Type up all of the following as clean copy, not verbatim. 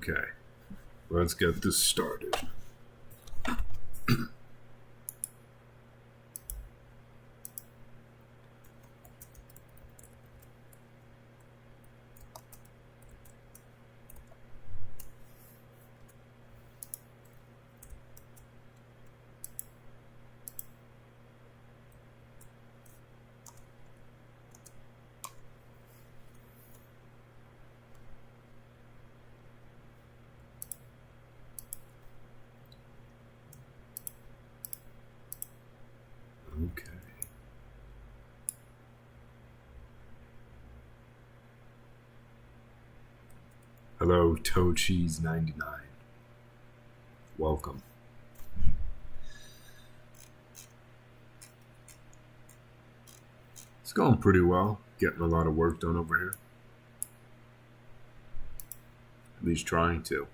Okay, let's get this started. Okay. Hello, Toe Cheese 99. Welcome. It's going pretty well. Getting a lot of work done over here. At least trying to.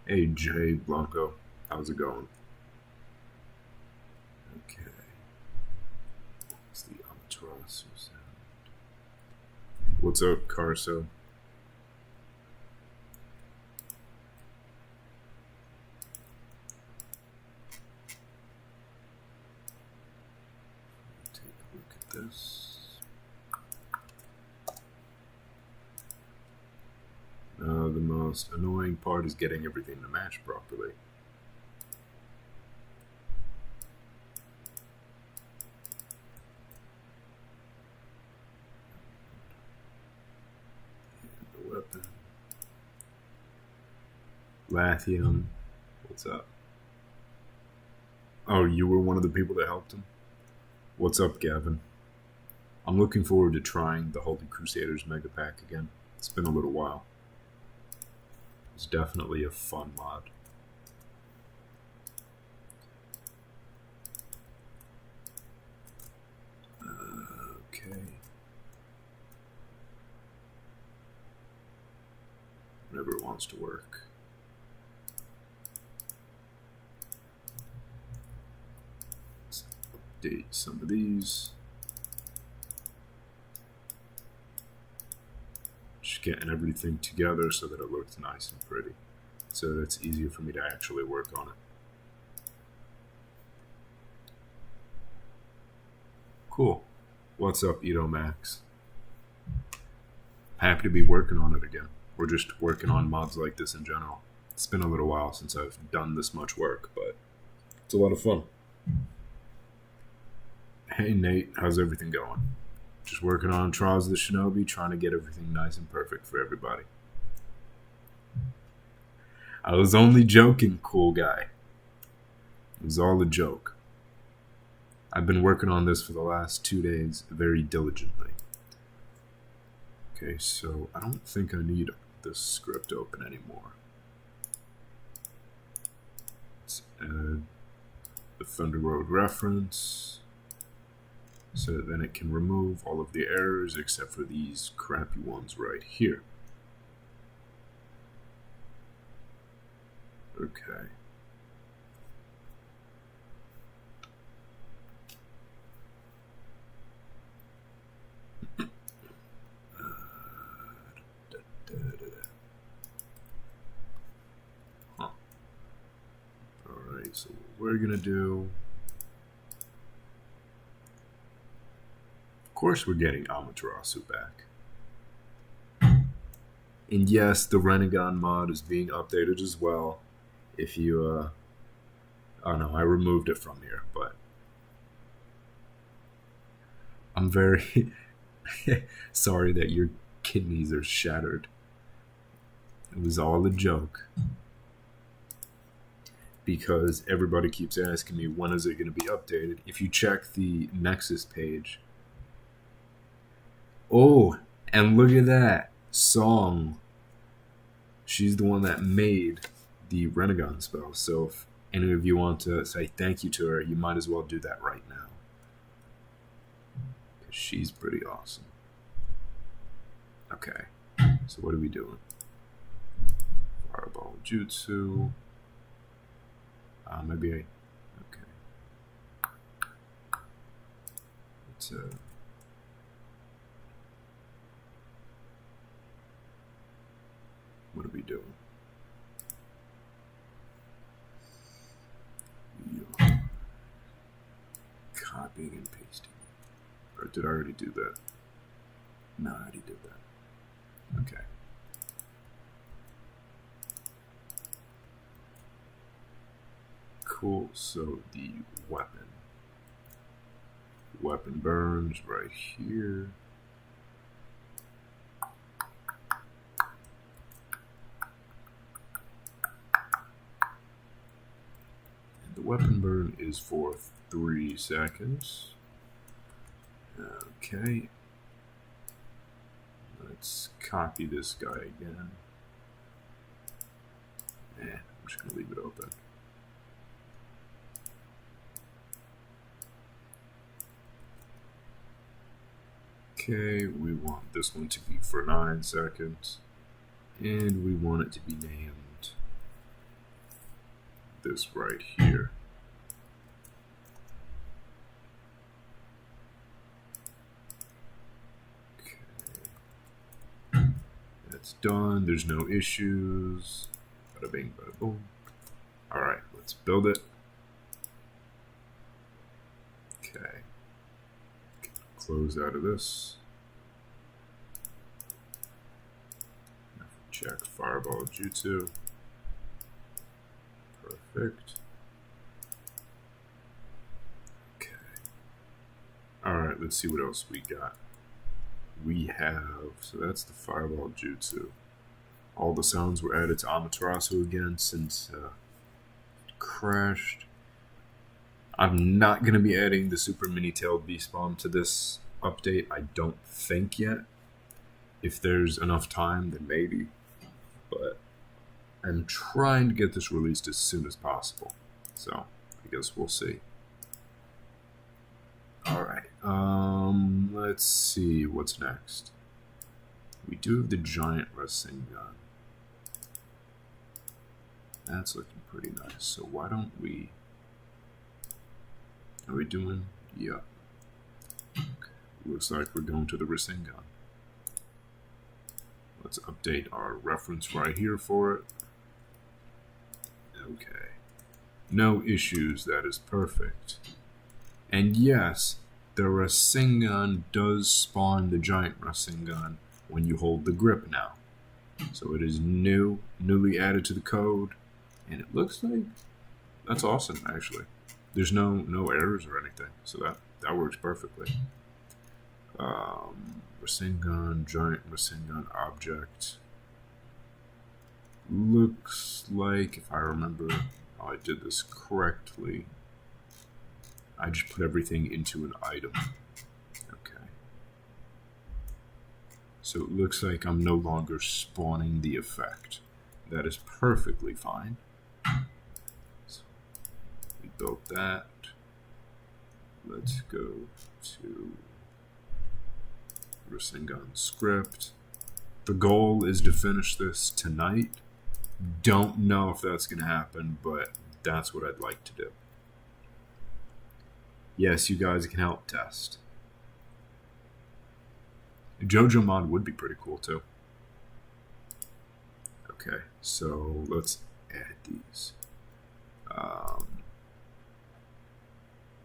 Hey, Jay Blanco. How's it going? Okay. What's the Amaterasu sound? What's up, Carso? Take a look at this. The most annoying part is getting everything to match properly. And the weapon. Lathium. What's up? Oh, you were one of the people that helped him? What's up, Gavin? I'm looking forward to trying the Holy Crusaders Mega Pack again. It's been a little while. It's definitely a fun mod. Okay. Whenever it wants to work. Let's update some of these. Just getting everything together so that it looks nice and pretty. So that it's easier for me to actually work on it. Cool. What's up, Edo Max? Happy to be working on it again. We're just working on mods like this in general. It's been a little while since I've done this much work, but it's a lot of fun. Hey Nate, how's everything going? Just working on Trials of the Shinobi, trying to get everything nice and perfect for everybody. I was only joking, cool guy. It was all a joke. I've been working on this for the last 2 days very diligently. Okay, so I don't think I need this script open anymore. Let's add the Thunder Road reference. So that then it can remove all of the errors except for these crappy ones right here. Okay. Huh. Alright, so what we're gonna do. Of course we're getting Amaterasu back. And yes, the Rasengan mod is being updated as well. If you, oh no, I removed it from here, but I'm very sorry that your kidneys are shattered. It was all a joke. Because everybody keeps asking me, when is it going to be updated? If you check the Nexus page, oh, and look at that song. She's the one that made the Rasengan spell. So if any of you want to say thank you to her, you might as well do that right now. Because she's pretty awesome. Okay, so what are we doing? Fireball Jutsu. Maybe I... Okay. Let's, what are we doing? doing? Copying and pasting. Or did I already do that? No, I already did that. Okay. Cool. So the weapon burns right here. And the weapon burn is for 3 seconds. Okay. Let's copy this guy again. I'm just going to leave it open. Okay, we want this one to be for 9 seconds. And we want it to be named this right here. Okay. That's done. There's no issues. Bada bing, bada boom. Alright, let's build it. Okay. Close out of this. Check Fireball Jutsu. Perfect. Okay. Alright, let's see what else we got. We have, so that's the Fireball Jutsu. All the sounds were added to Amaterasu again since it crashed. I'm not going to be adding the Super Mini-Tailed Beast Bomb to this update. I don't think yet. If there's enough time, then maybe. But I'm trying to get this released as soon as possible. So, I guess we'll see. Alright, let's see what's next. We do have the giant Rasengan. That's looking pretty nice. So why don't we... Are we doing? Yeah. Okay. Looks like we're going to the Rasengan. Let's update our reference right here for it. Okay. No issues. That is perfect. And yes, the Rasengan does spawn the giant Rasengan when you hold the grip now. So it is newly added to the code. And it looks like that's awesome, actually. There's no errors or anything, so that works perfectly. Rasengan, giant Rasengan object. Looks like, if I remember how I did this correctly, I just put everything into an item. Okay. So it looks like I'm no longer spawning the effect. That is perfectly fine. We built that. Let's go to Rasengan script. The goal is to finish this tonight. Don't know if that's going to happen, but that's what I'd like to do. Yes, you guys can help test. JoJo mod would be pretty cool too. Okay, so let's add these.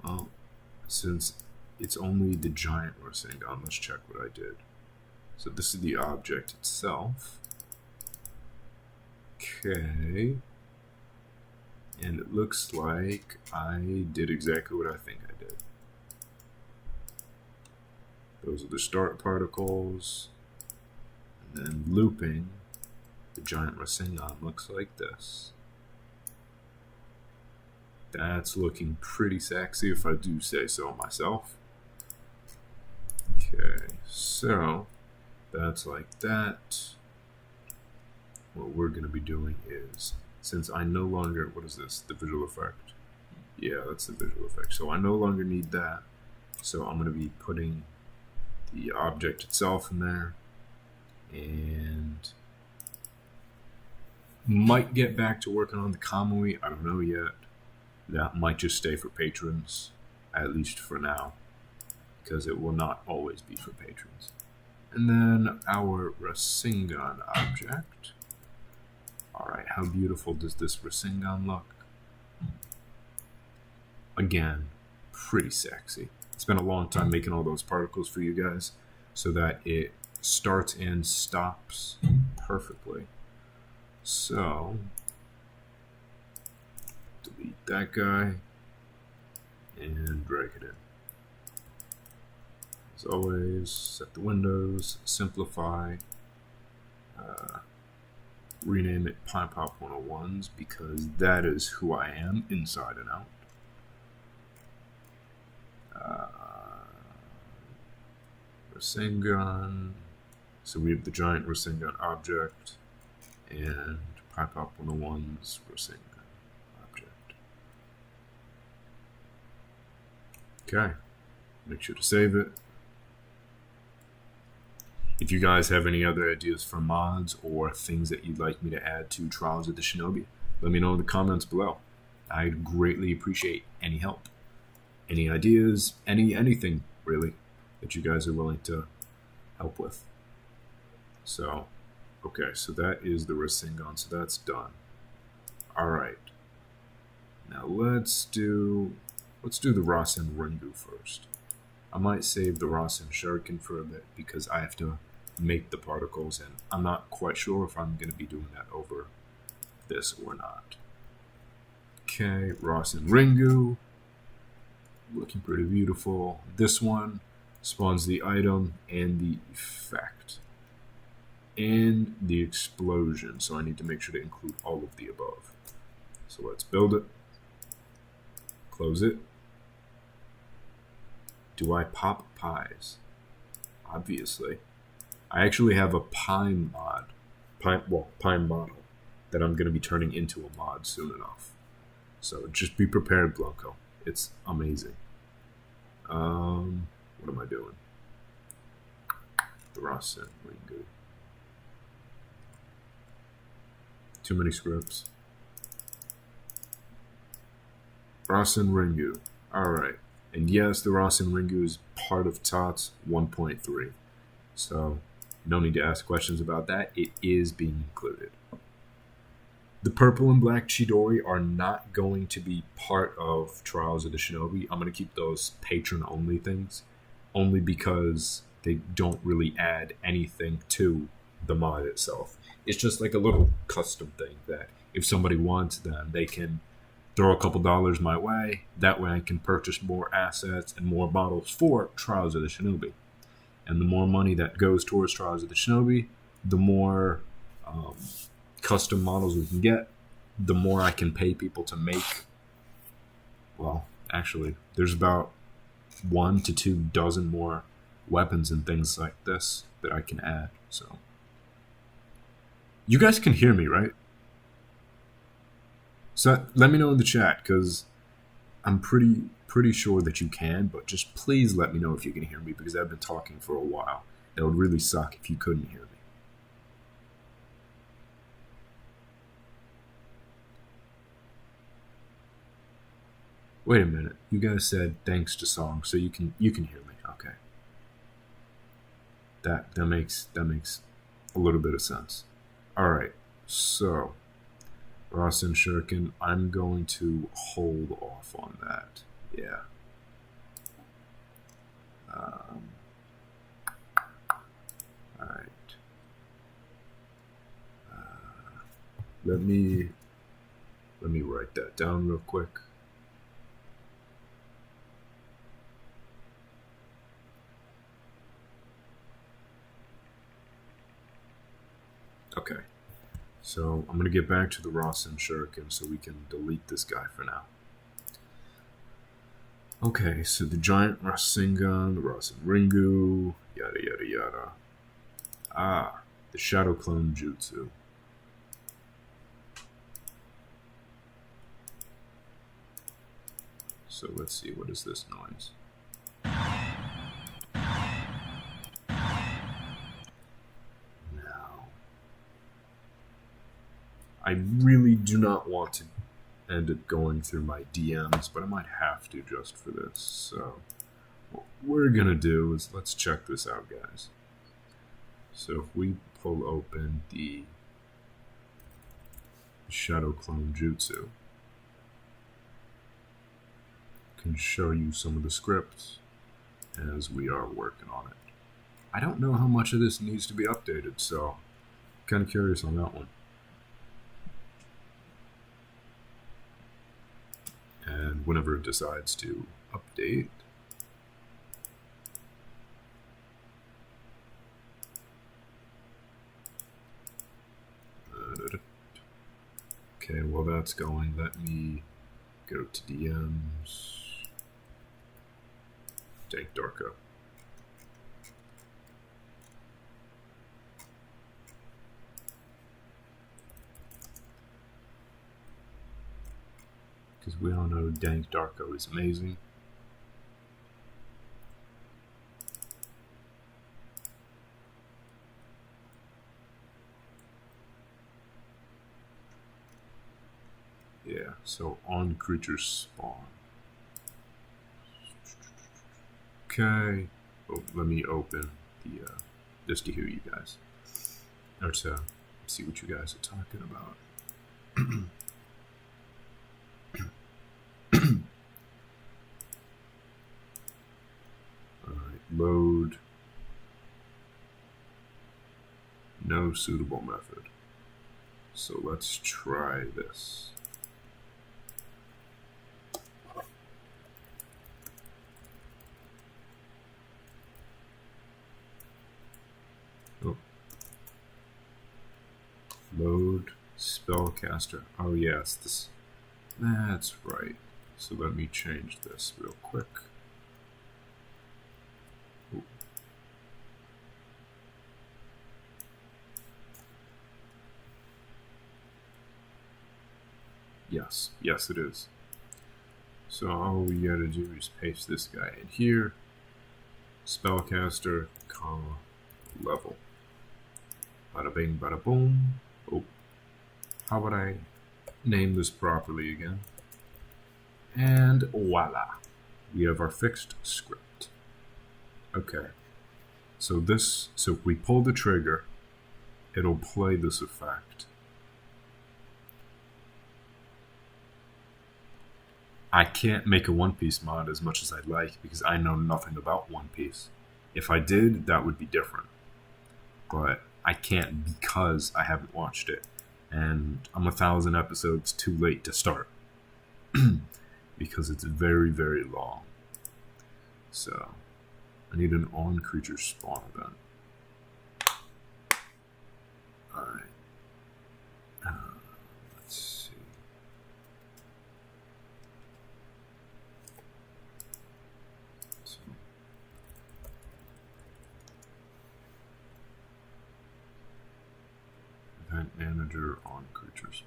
Well, since it's only the giant Rasengan, let's check what I did. So this is the object itself. Okay. And it looks like I did exactly what I think I did. Those are the start particles. And then looping the giant Rasengan looks like this. That's looking pretty sexy if I do say so myself. Okay, so that's like that. What we're going to be doing is, since I no longer, what is this, the visual effect? Yeah, that's the visual effect. So I no longer need that. So I'm going to be putting the object itself in there. And might get back to working on the Kamui. I don't know yet. That might just stay for patrons, at least for now, because it will not always be for patrons. And then our Rasengan object. Alright, how beautiful does this Rasengan look? Again, pretty sexy. It's been a long time making all those particles for you guys so that it starts and stops perfectly. So, delete that guy and drag it in. As always, set the windows, simplify, rename it Pop 101s because that is who I am inside and out. Rasengan. So we have the giant Rasengan object and Pop 101's Rasengan object. Okay. Make sure to save it. If you guys have any other ideas for mods or things that you'd like me to add to Trials of the Shinobi, let me know in the comments below. I'd greatly appreciate any help. Any ideas, anything really that you guys are willing to help with. So, okay, so that is the Rasengan, so that's done. Alright. Now let's do the Rasen Ringu first. I might save the Rasen Shuriken for a bit because I have to make the particles and I'm not quite sure if I'm going to be doing that over this or not. Okay, Rasen Ringu. Looking pretty beautiful. This one spawns the item and the effect. And the explosion. So I need to make sure to include all of the above. So let's build it. Close it. Do I pop pies? Obviously. I actually have a pie mod. Pie model that I'm going to be turning into a mod soon enough. So just be prepared, Blanco. It's amazing. What am I doing? The Rasen Ringu. Too many scripts. Rasen Ringu. Alright. And yes, the Rasen Ringu is part of TOTS 1.3. So, no need to ask questions about that. It is being included. The purple and black Chidori are not going to be part of Trials of the Shinobi. I'm going to keep those patron-only things, only because they don't really add anything to the mod itself. It's just like a little custom thing that if somebody wants them, they can throw a couple dollars my way. That way I can purchase more assets and more bottles for Trials of the Shinobi. And the more money that goes towards Trials of the Shinobi, the more custom models we can get, the more I can pay people to make. Well, actually, there's about 1 to 2 dozen more weapons and things like this that I can add. So, you guys can hear me, right? So let me know in the chat, because I'm pretty sure that you can, but just please let me know if you can hear me, because I've been talking for a while. It would really suck if you couldn't hear me. Wait a minute. You guys said thanks to song, so you can hear me. Okay. That makes a little bit of sense. All right. So, Rasen Shuriken, I'm going to hold off on that. Yeah. All right. Let me write that down real quick. Okay, so I'm going to get back to the Rasen Shuriken so we can delete this guy for now. Okay, so the giant Rasengan, the Rasen Ringu, yada yada yada. Ah, the Shadow Clone Jutsu. So let's see, what is this noise? I really do not want to end up going through my DMs, but I might have to just for this. So what we're going to do is let's check this out, guys. So if we pull open the Shadow Clone Jutsu. Can show you some of the scripts as we are working on it. I don't know how much of this needs to be updated, so kind of curious on that one. And whenever it decides to update, okay, while that's going, let me go to DMs. Dank Darko. Because we all know Dank Darko is amazing. Yeah, so on creature spawn. Okay. Oh, let me open the just to hear you guys, or to see what you guys are talking about. All right, load. No suitable method. So let's try this. Oh. Load spellcaster. Oh yes, this. That's right. So let me change this real quick. Ooh. Yes, yes it is. So all we gotta do is paste this guy in here. Spellcaster, comma, level. Bada bing, bada boom. Oh, how would I name this properly again? And voila, we have our fixed script. Okay, so if we pull the trigger, it'll play this effect. I can't make a One Piece mod as much as I'd like because I know nothing about One Piece. If I did, that would be different. But I can't because I haven't watched it. And I'm 1,000 episodes too late to start. Because it's very, very long. So, I need an on-creature spawn event. Alright. Let's see. So, event manager on creature spawn.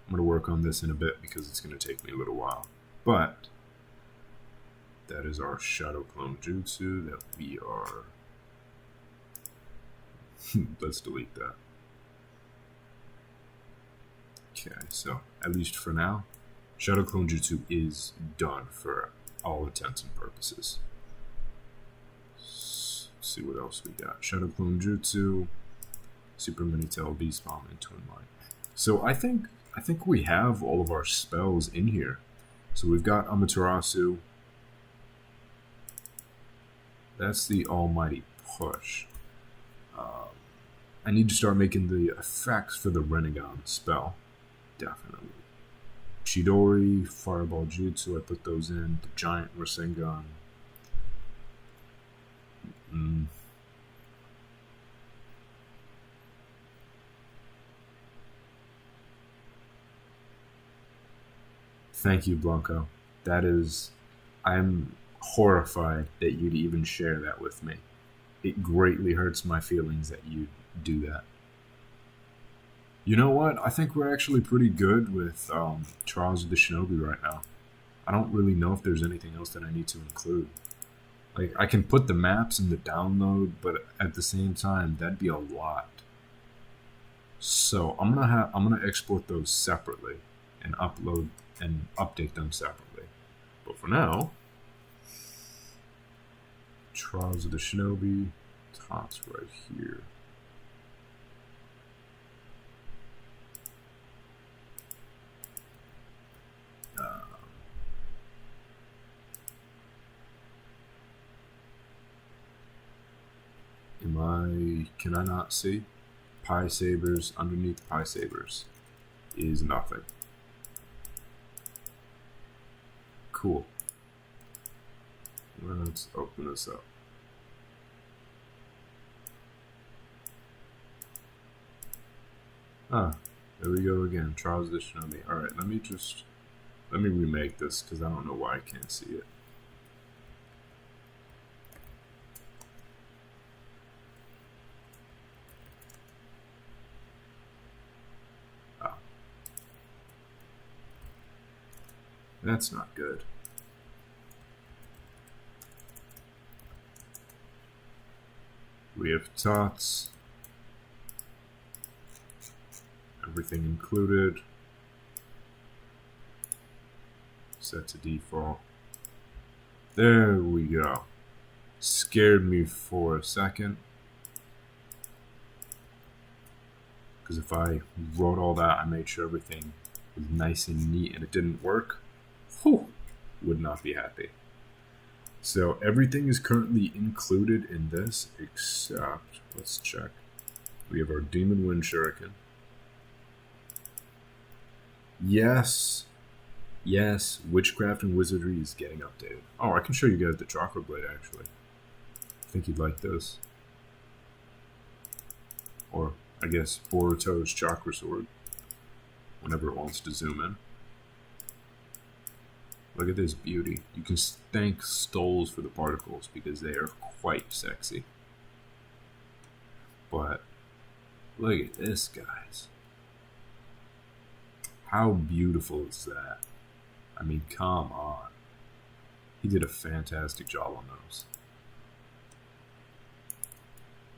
I'm going to work on this in a bit because it's going to take me a little while. But that is our Shadow Clone Jutsu that we are... Let's delete that. Okay, so at least for now, Shadow Clone Jutsu is done for all intents and purposes. Let's see what else we got. Shadow Clone Jutsu, Super Mini-Tail, Beast Bomb, and Twin Light. So I think we have all of our spells in here. So we've got Amaterasu. That's the Almighty Push. I need to start making the effects for the Rasengan spell. Definitely. Chidori, Fireball Jutsu, I put those in. The Giant Rasengan. Thank you, Blanco. I'm horrified that you'd even share that with me. It greatly hurts my feelings that you'd do that. You know what? I think we're actually pretty good with Trials of the Shinobi right now. I don't really know if there's anything else that I need to include. Like, I can put the maps in the download, but at the same time, that'd be a lot. So I'm gonna export those separately and upload and update them separately. But for now, Trials of the Shinobi, Tots right here. Can I not see? Pi sabers, underneath pi sabers is nothing. Cool. Let's open this up. Ah, there we go again. Trials of the Shinobi. Alright, let me remake this because I don't know why I can't see it. Ah. That's not good. We have tots. Everything included. Set to default. There we go. Scared me for a second. Because if I wrote all that, I made sure everything was nice and neat and it didn't work, whew, would not be happy. So everything is currently included in this except, let's check. We have our Demon Wind Shuriken. Yes, Witchcraft and Wizardry is getting updated. Oh, I can show you guys the Chakra Blade, actually. I think you'd like this. Or, I guess, Boruto's Chakra Sword. Whenever it wants to zoom in. Look at this beauty. You can thank Stoles for the particles because they are quite sexy. But, look at this, guys. How beautiful is that? I mean, come on. He did a fantastic job on those.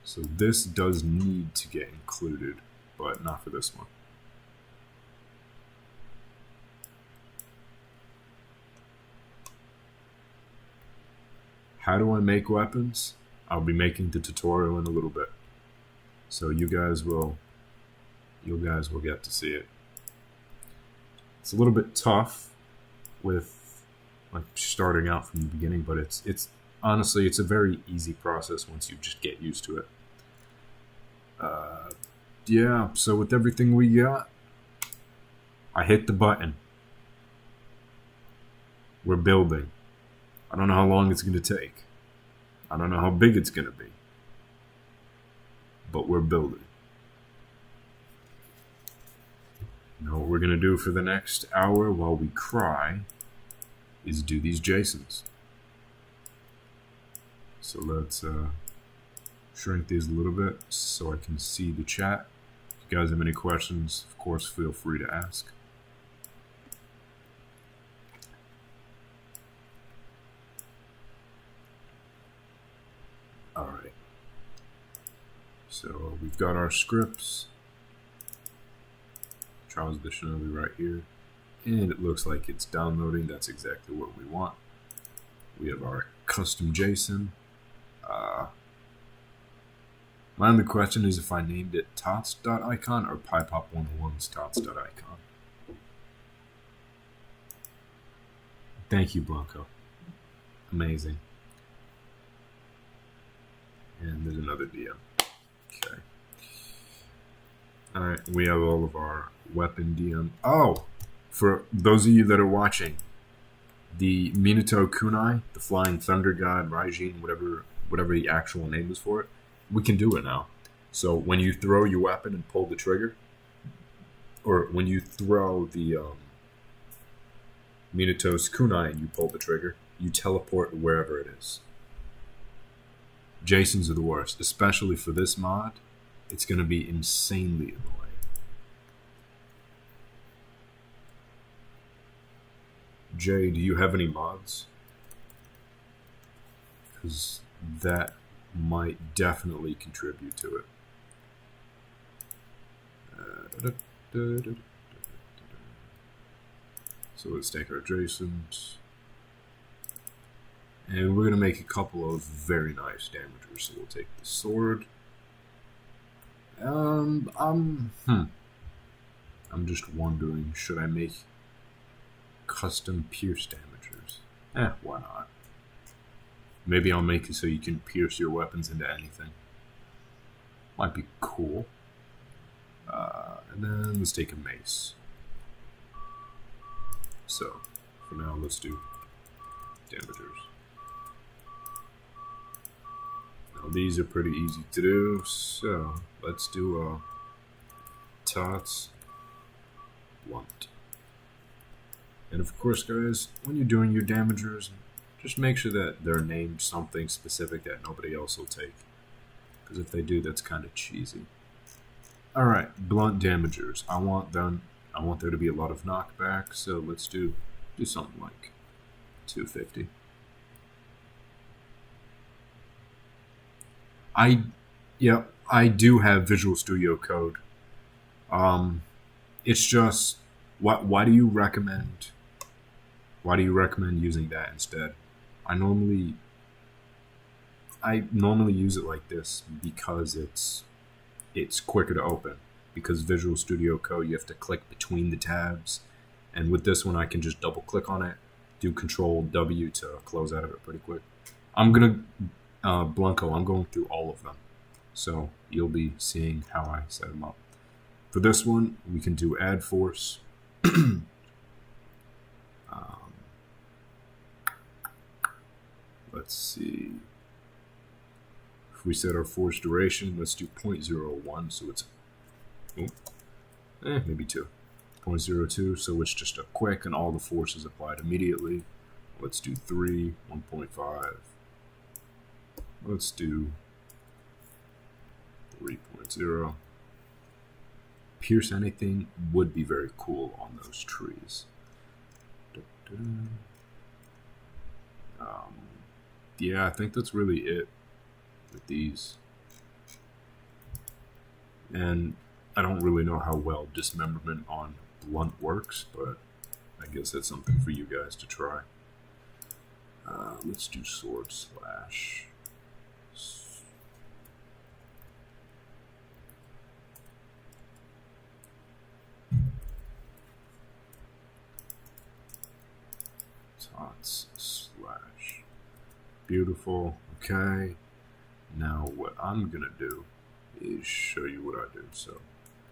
So this does need to get included, but not for this one. How do I make weapons? I'll be making the tutorial in a little bit. So you guys will get to see it. It's a little bit tough with like starting out from the beginning, but it's honestly it's a very easy process once you just get used to it. Yeah, so with everything we got, I hit the button. We're building. I don't know how long it's going to take. I don't know how big it's going to be. But we're building. Now what we're going to do for the next hour while we cry is do these JSONs. So let's shrink these a little bit so I can see the chat. If you guys have any questions, of course, feel free to ask. Alright. So we've got our scripts. Trials of the Shinobi right here. And it looks like it's downloading. That's exactly what we want. We have our custom JSON. My only question is if I named it tots.icon or PyPop101's tots.icon. Thank you, Blanco. Amazing. And there's another DM. Okay. Alright, we have all of our weapon DM. Oh! For those of you that are watching, the Minato Kunai, the Flying Thunder God, Raijin, whatever the actual name is for it, we can do it now. So when you throw your weapon and pull the trigger, or when you throw the Minato's Kunai and you pull the trigger, you teleport wherever it is. JSONs are the worst, especially for this mod. It's going to be insanely annoying. Jay, do you have any mods? Because that might definitely contribute to it. So let's take our JSONs. And we're going to make a couple of very nice damagers. So we'll take the sword. I'm just wondering, should I make custom pierce damagers? Why not? Maybe I'll make it so you can pierce your weapons into anything. Might be cool. And then let's take a mace. So, for now, let's do damagers. Now, these are pretty easy to do, so let's do Tots Blunt. And of course, guys, when you're doing your damagers, just make sure that they're named something specific that nobody else will take. Because if they do, that's kind of cheesy. Alright, blunt damagers. I want there to be a lot of knockback, so let's do something like 250. I do have Visual Studio Code. It's just why do you recommend using that instead? I normally use it like this because it's quicker to open. Because Visual Studio Code, you have to click between the tabs, and with this one I can just double click on it, do Control W to close out of it pretty quick. I'm gonna Blanco, I'm going through all of them, so you'll be seeing how I set them up. For this one, we can do add force. Let's see. If we set our force duration, let's do 0.01, so it's maybe 2. 0.02, so it's just a quick and all the force is applied immediately. Let's do 3, 1.5. Let's do 3.0. Pierce anything would be very cool on those trees. Yeah, I think that's really it with these. And I don't really know how well dismemberment on blunt works, but I guess that's something for you guys to try. Let's do sword slash. Tots slash. Beautiful. Okay. Now what I'm gonna do is show you what I do. So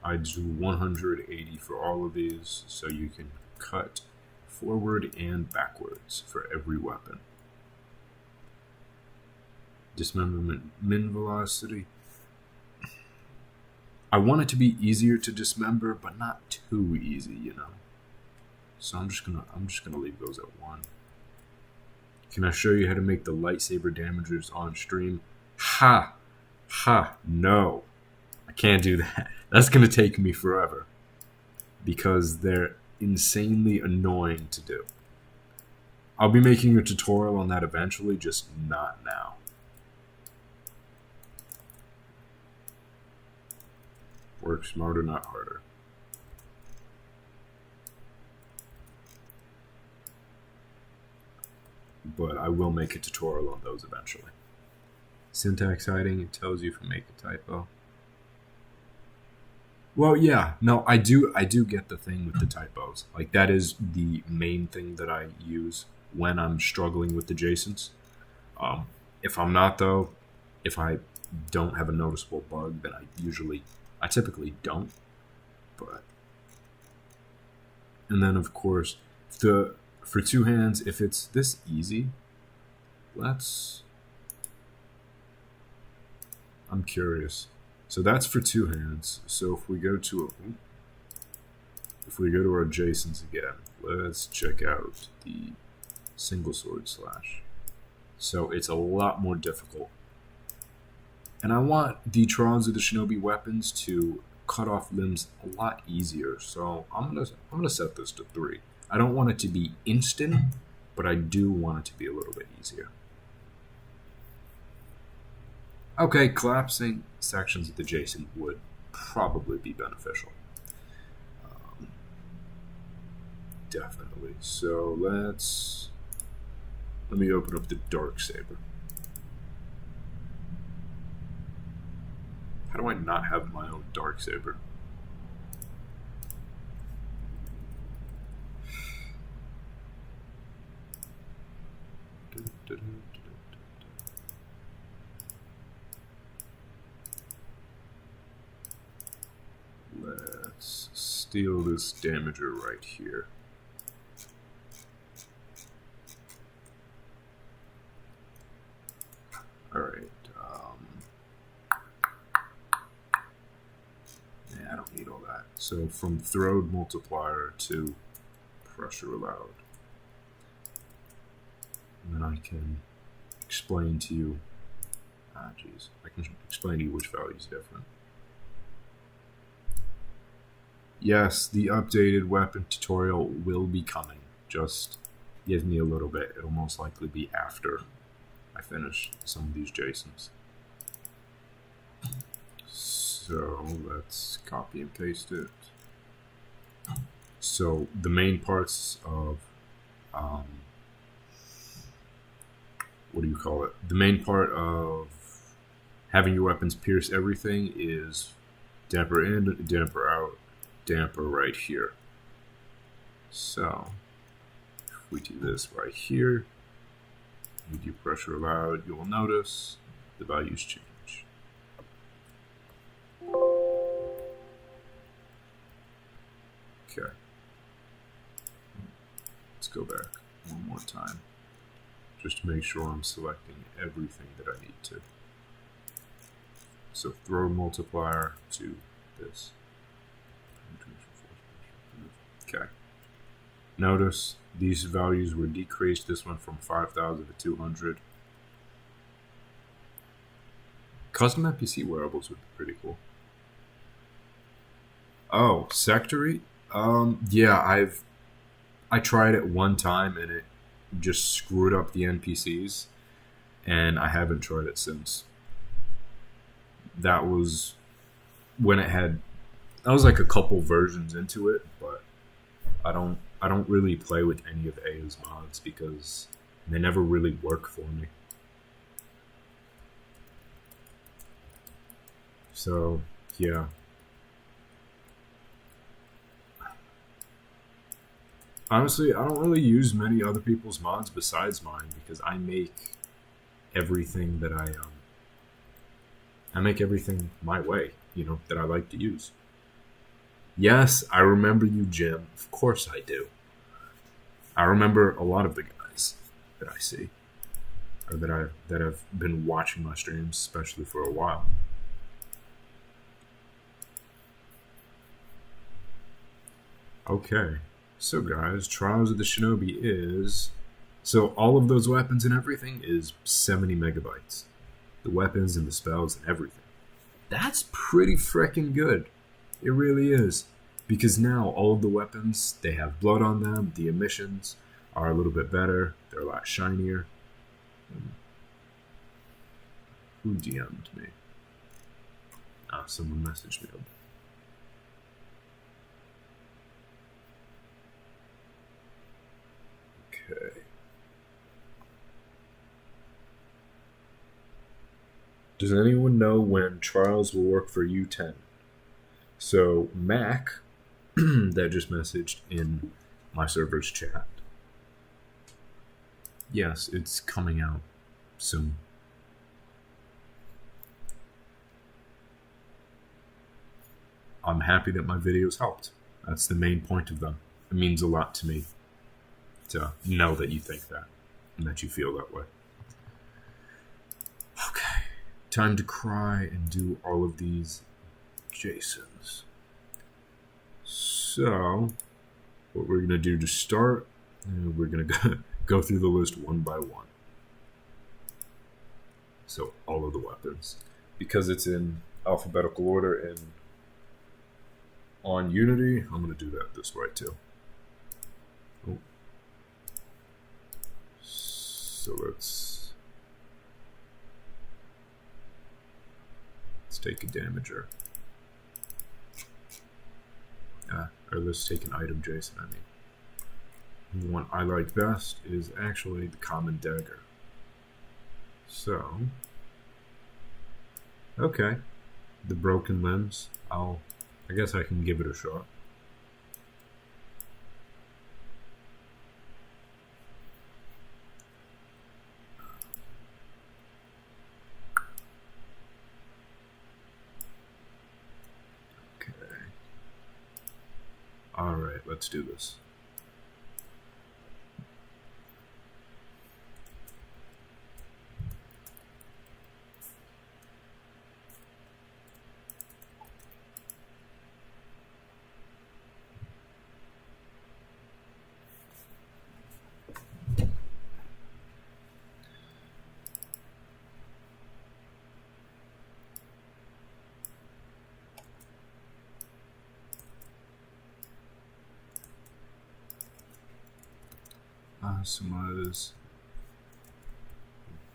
I do 180 for all of these, so you can cut forward and backwards for every weapon. Dismemberment min velocity. I want it to be easier to dismember, but not too easy, you know. So I'm just gonna leave those at 1. Can I show you how to make the lightsaber damagers on stream? No. I can't do that. That's gonna take me forever. Because they're insanely annoying to do. I'll be making a tutorial on that eventually, just not now. Work smarter, not harder. But I will make a tutorial on those eventually. Syntax hiding, it tells you if you make a typo. Well, yeah, no, I do get the thing with the typos. Like, that is the main thing that I use when I'm struggling with the JSONs. If I'm not, though, if I don't have a noticeable bug, then I typically don't. But, and then of course, for two hands, if it's this easy, I'm curious. So that's for two hands. So if we go to our JSONs again, let's check out the single sword slash. So it's a lot more difficult. And I want the Trons of the Shinobi weapons to cut off limbs a lot easier. So I'm gonna set this to 3. I don't want it to be instant, but I do want it to be a little bit easier. Okay, collapsing sections of the JSON would probably be beneficial. Definitely. So let me open up the dark saber. How do I not have my own dark saber? let's steal this damager right here. Alright. Yeah, I don't need all that. So from throwed multiplier to pressure allowed. And then I can explain to you. I can explain to you which value is different. Yes, the updated weapon tutorial will be coming. Just give me a little bit. It'll most likely be after I finish some of these JSONs. So let's copy and paste it. So the main parts of what do you call it? The main part of having your weapons pierce everything is damper in, damper out, damper right here. So if we do this right here, we do pressure allowed, you will notice the values change. Okay. Let's go back one more time, just to make sure I'm selecting everything that I need to. So throw multiplier to this. Okay. Notice these values were decreased. This one from 5,000 to 200. Custom NPC wearables would be pretty cool. Oh, Sorcery? Yeah, I tried it one time and it just screwed up the NPCs, and I haven't tried it since. That was when it had. I was like a couple versions into it, but I don't really play with any of Aya's mods because they never really work for me. So yeah. Honestly, I don't really use many other people's mods besides mine because I make everything that I make everything my way, that I like to use. Yes, I remember you, Jim. Of course I do. I remember a lot of the guys that I see, or that have been watching my streams, especially for a while. Okay, so guys, Trials of the Shinobi is... So all of those weapons and everything is 70 megabytes. The weapons and the spells and everything. That's pretty freaking good. It really is. Because now all of the weapons, they have blood on them. The emissions are a little bit better. They're a lot shinier. Who DM'd me? Someone messaged me. Okay. Does anyone know when Trials will work for U10? So Mac, that just messaged in my server's chat. Yes, it's coming out soon. I'm happy that my videos helped. That's the main point of them. It means a lot to me to know that you think that and that you feel that way. Okay, time to cry and do all of these JSONs. So, what we're going to do to start, we're going to go through the list one by one. So, all of the weapons. Because it's in alphabetical order and on Unity, I'm going to do that this way too. Oh. So let's take a damager. Or let's take an item JSON, I mean. The one I like best is actually the common dagger. So, okay. The broken limbs, I guess I can give it a shot. Alright, let's do this. Customize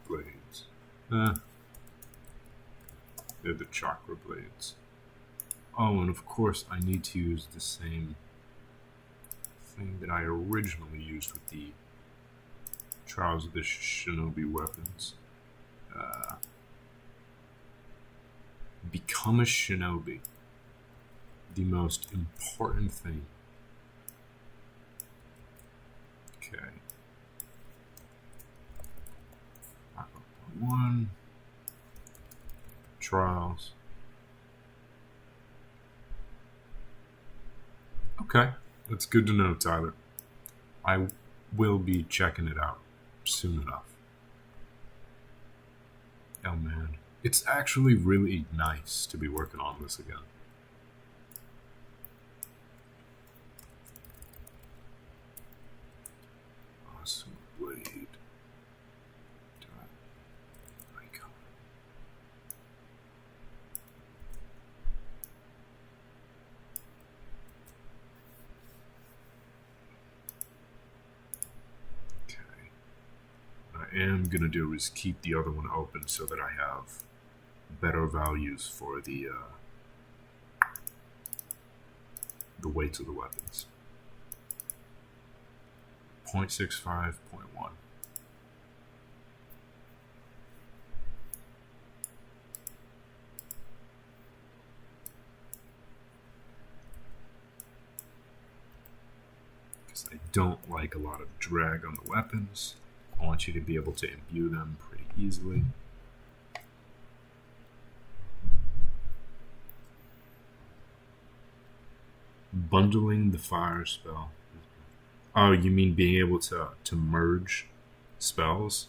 blades. They're the Chakra blades. Oh, and of course I need to use the same thing that I originally used with the Trials of the Shinobi weapons. Become a shinobi. The most important thing. Okay. 5.1 Trials. Okay, that's good to know, Tyler. I will be checking it out soon enough. Oh man, it's actually really nice to be working on this again. Awesome blade. Icon. Okay. What I am gonna do is keep the other one open so that I have better values for the weights of the weapons. 0.65, 0.1. Because I don't like a lot of drag on the weapons. I want you to be able to imbue them pretty easily. Bundling the fire spell. Oh, you mean being able to merge spells?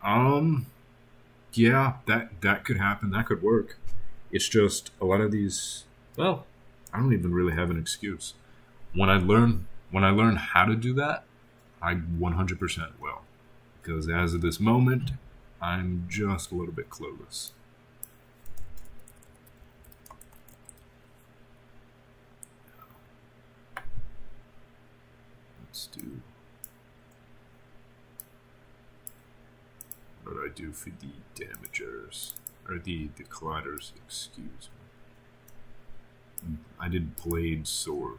Yeah, that could happen. That could work. It's just a lot of these. Well, I don't even really have an excuse. When I learn how to do that, I 100% will. Because as of this moment, I'm just a little bit clueless. Let's do. What do I do for the damagers? Or the colliders, excuse me. I did blade sword.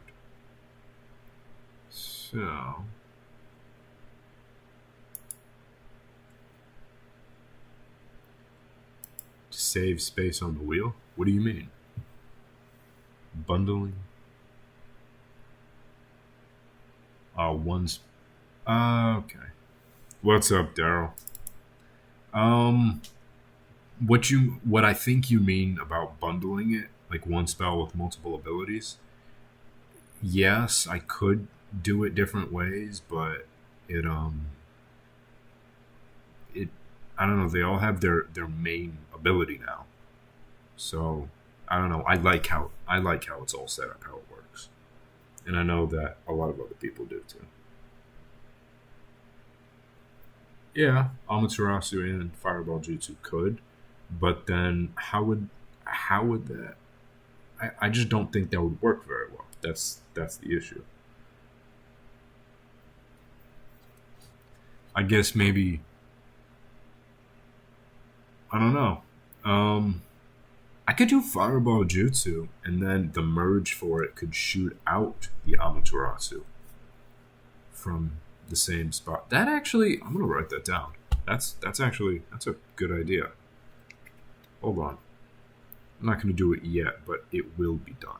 So. To save space on the wheel? What do you mean? Bundling? Okay. What's up, Daryl? What I think you mean about bundling it, like one spell with multiple abilities. Yes, I could do it different ways, but it I don't know, they all have their main ability now. So, I don't know. I like how it's all set up, how it works. And I know that a lot of other people do too. Yeah, Amaterasu and Fireball Jutsu could, but then how would that? I just don't think that would work very well. That's the issue. I guess maybe I don't know. I could do Fireball Jutsu, and then the merge for it could shoot out the Amaterasu from the same spot. That actually, I'm gonna write that down. That's a good idea. Hold on. I'm not gonna do it yet, but it will be done.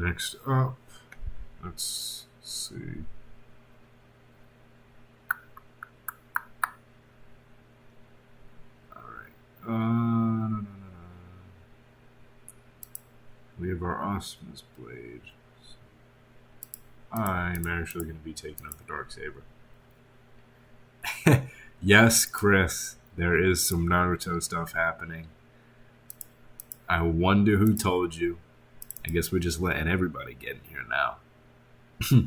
Next up, let's see. Alright. No. We have our Osmos Blade. I'm actually going to be taking out the Dark Saber. Yes, Chris, there is some Naruto stuff happening. I wonder who told you. I guess we're just letting everybody get in here now. So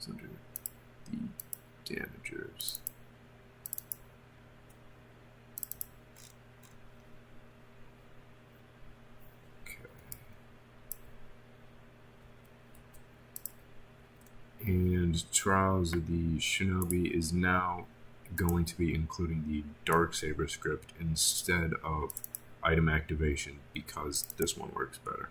under the damagers. And Trials of the Shinobi is now going to be including the Dark Saber script instead of item activation because this one works better.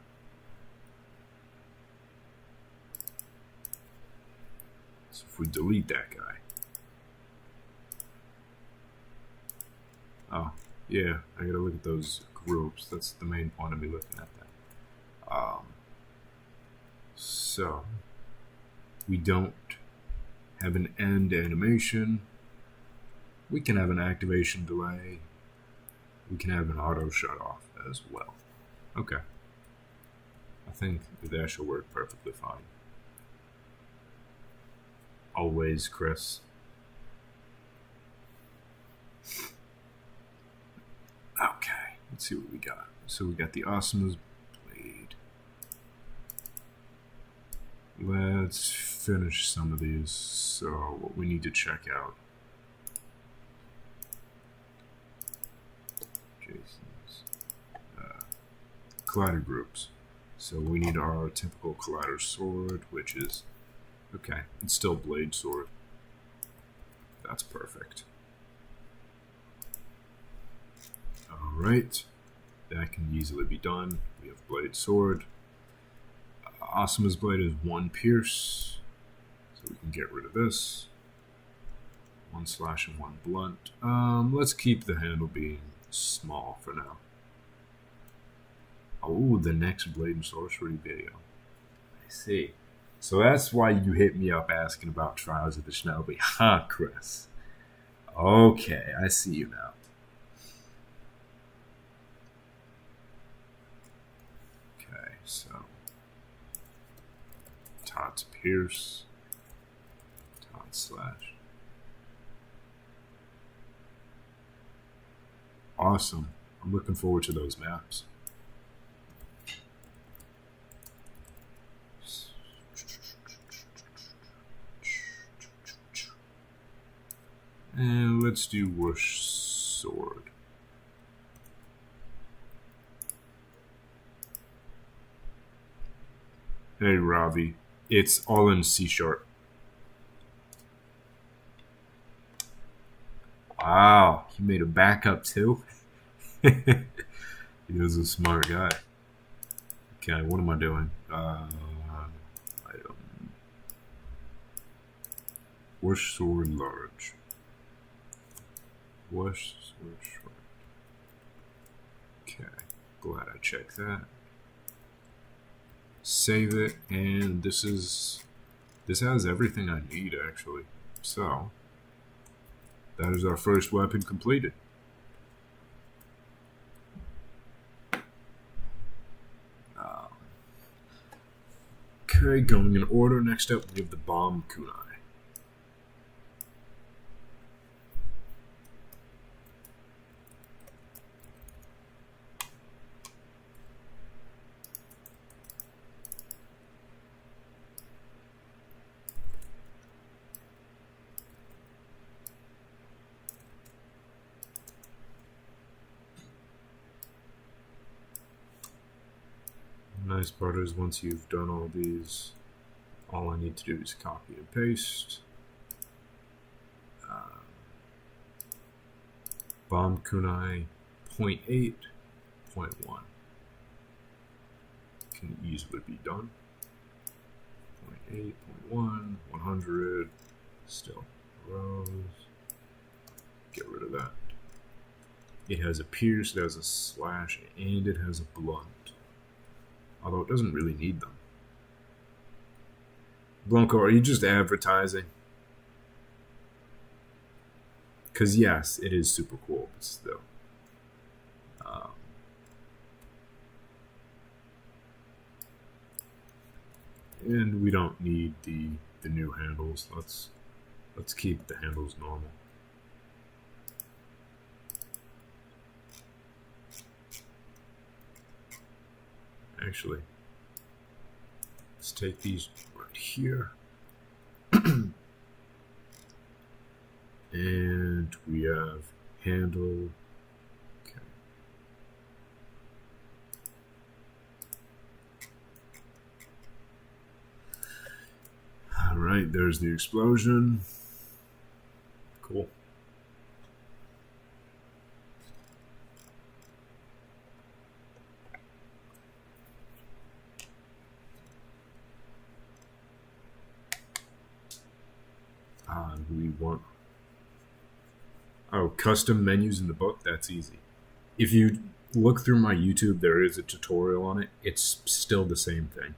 So if we delete that guy. Oh, yeah, I gotta look at those groups. That's the main point of me looking at that. So we don't have an end animation. We can have an activation delay. We can have an auto shut off as well. Okay. I think that should work perfectly fine. Always, Chris. Okay, let's see what we got. So we got the Osmos Blade. Let's finish some of these. So what we need to check out. JSON's collider groups. So we need our typical collider sword, which is okay. It's still blade sword. That's perfect. All right, that can easily be done. We have blade sword. Asuma's blade is 1 pierce, so we can get rid of this. 1 slash and 1 blunt. Let's keep the handle being small for now. Oh, the next Blade and Sorcery video. I see. So that's why you hit me up asking about Trials of the Shinobi. Huh, Chris? Okay, I see you now. Okay, so Tots Pierce, Tots Slash. Awesome. I'm looking forward to those maps. And let's do Whoosh Sword. Hey, Robbie. It's all in C#. Wow, he made a backup too? He was a smart guy. Okay, what am I doing? Item. Whoosh Sword Large. Whoosh Sword Short. Okay, glad I checked that. Save it, and this has everything I need actually. So that is our first weapon completed. Okay, going in order. Next up, we have the Bomb Kunai. Nice part is once you've done all these, all I need to do is copy and paste. Bomb Kunai 0.8, 0.1 can easily be done. 0.8, 0.1, 100, still rows. Get rid of that. It has a pierce, it has a slash, and it has a blunt. Although it doesn't really need them. Blanco, are you just advertising? Because yes, it is super cool, but still. And we don't need the new handles. Let's keep the handles normal. Actually, let's take these right here. And we have handle. Okay. All right, there's the explosion. Cool. We want custom menus in the book. That's easy. If you look through my YouTube, there is a tutorial on it. It's still the same thing.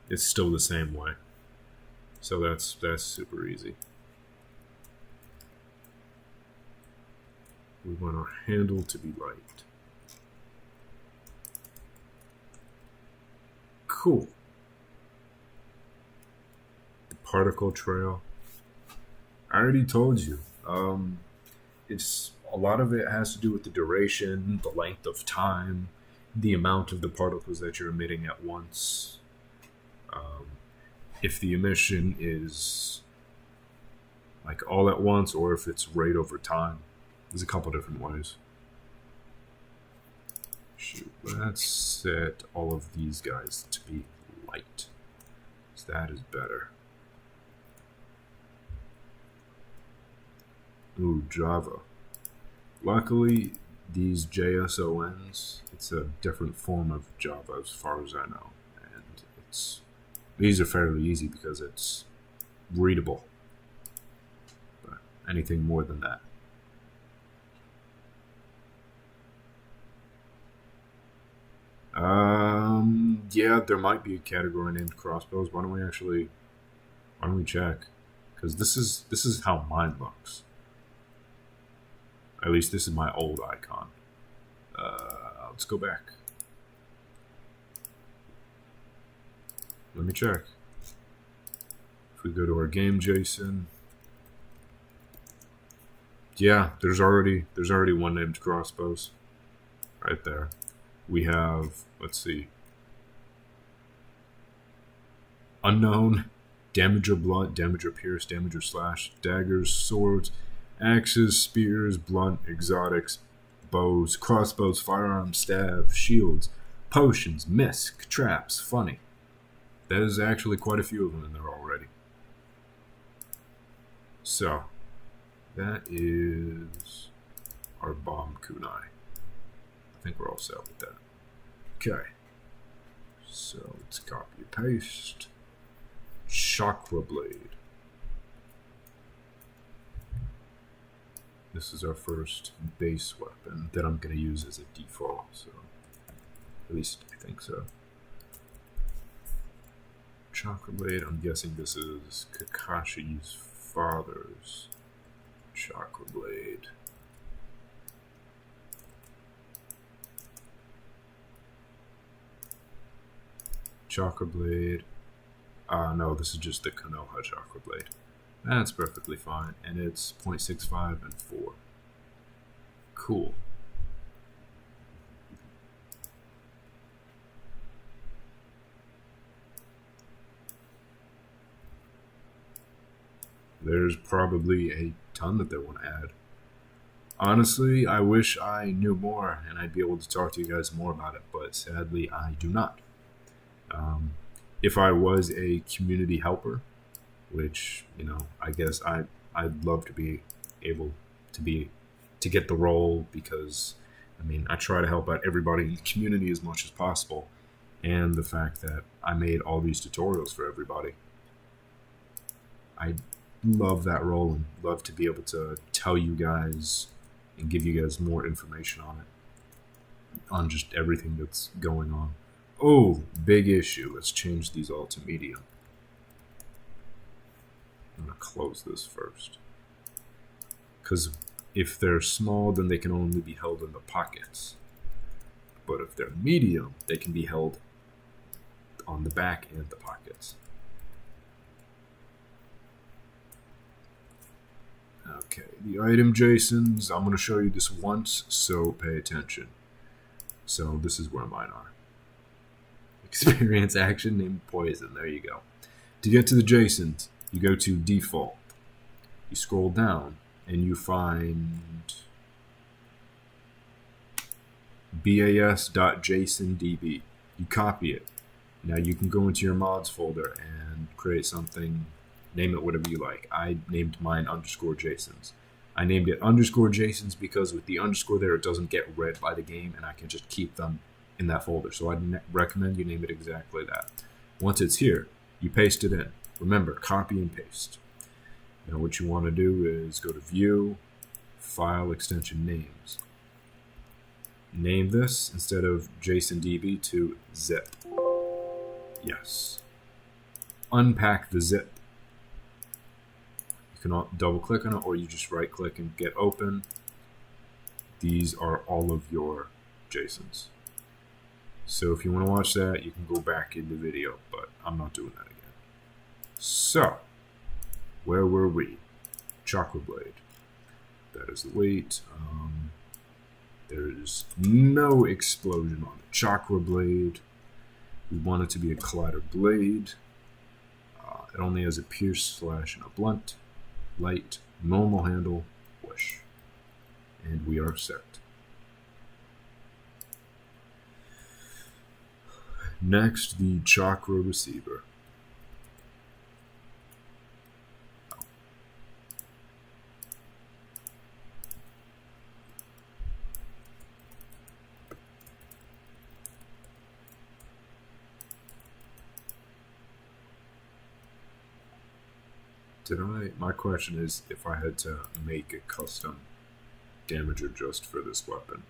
It's still the same way. So that's super easy. We want our handle to be light. Cool. The particle trail. I already told you. It's a lot of it has to do with the duration, the length of time, the amount of the particles that you're emitting at once. If the emission is like all at once, or if it's rate over time. There's a couple different ways. Shoot, let's set all of these guys to be light. So that is better. Ooh, Java. Luckily, these JSONs, it's a different form of Java as far as I know. And these are fairly easy because it's readable. But anything more than that. Yeah, there might be a category named crossbows. Why don't we check? Because this is how mine looks. At least this is my old icon. Let's go back. Let me check. If we go to our game JSON, yeah, there's already one named crossbows, right there. We have, let's see, unknown, damager blunt, damager pierce, damager slash, daggers, swords, axes, spears, blunt, exotics, bows, crossbows, firearms, stab, shields, potions, misc, traps, funny. There's actually quite a few of them in there already. So, that is our bomb kunai. I think we're all set with that. Okay. So, let's copy and paste. Chakra blade. This is our first base weapon that I'm going to use as a default, so at least I think so. Chakra blade, I'm guessing this is Kakashi's father's chakra blade. Chakra blade. No, this is just the Konoha chakra blade. That's perfectly fine, and it's 0.65 and 4. Cool. There's probably a ton that they want to add. Honestly, I wish I knew more and I'd be able to talk to you guys more about it, but sadly I do not. If I was a community helper, which, you know, I guess I'd love to be able to get the role, because I mean, I try to help out everybody in the community as much as possible, and the fact that I made all these tutorials for everybody, I love that role and love to be able to tell you guys and give you guys more information on it, on just everything that's going on. Oh, big issue. Let's change these all to medium. I'm going to close this first. Because if they're small, then they can only be held in the pockets. But if they're medium, they can be held on the back and the pockets. Okay, the item JSONs, I'm going to show you this once, so pay attention. So this is where mine are. Experience action named Poison, there you go. To get to the JSONs, you go to Default. You scroll down, and you find bas.jsondb. You copy it. Now you can go into your mods folder and create something, name it whatever you like. I named mine _JSONs. I named it _JSONs because with the underscore there, it doesn't get read by the game, and I can just keep them in that folder. So I'd recommend you name it exactly that. Once it's here, you paste it in. Remember, copy and paste. Now what you want to do is go to View, File, Extension Names. Name this, instead of JSONDB, to zip. Yes. Unpack the zip. You can double click on it, or you just right click and get open. These are all of your JSONs. So if you want to watch that, you can go back in the video, but I'm not doing that again. So, where were we? Chakra blade. That is the weight. There's no explosion on the chakra blade. We want it to be a collider blade. It only has a pierce, slash, and a blunt, light, normal handle, push. And we are set. Next, the chakra receiver. My question is if I had to make a custom damager just for this weapon.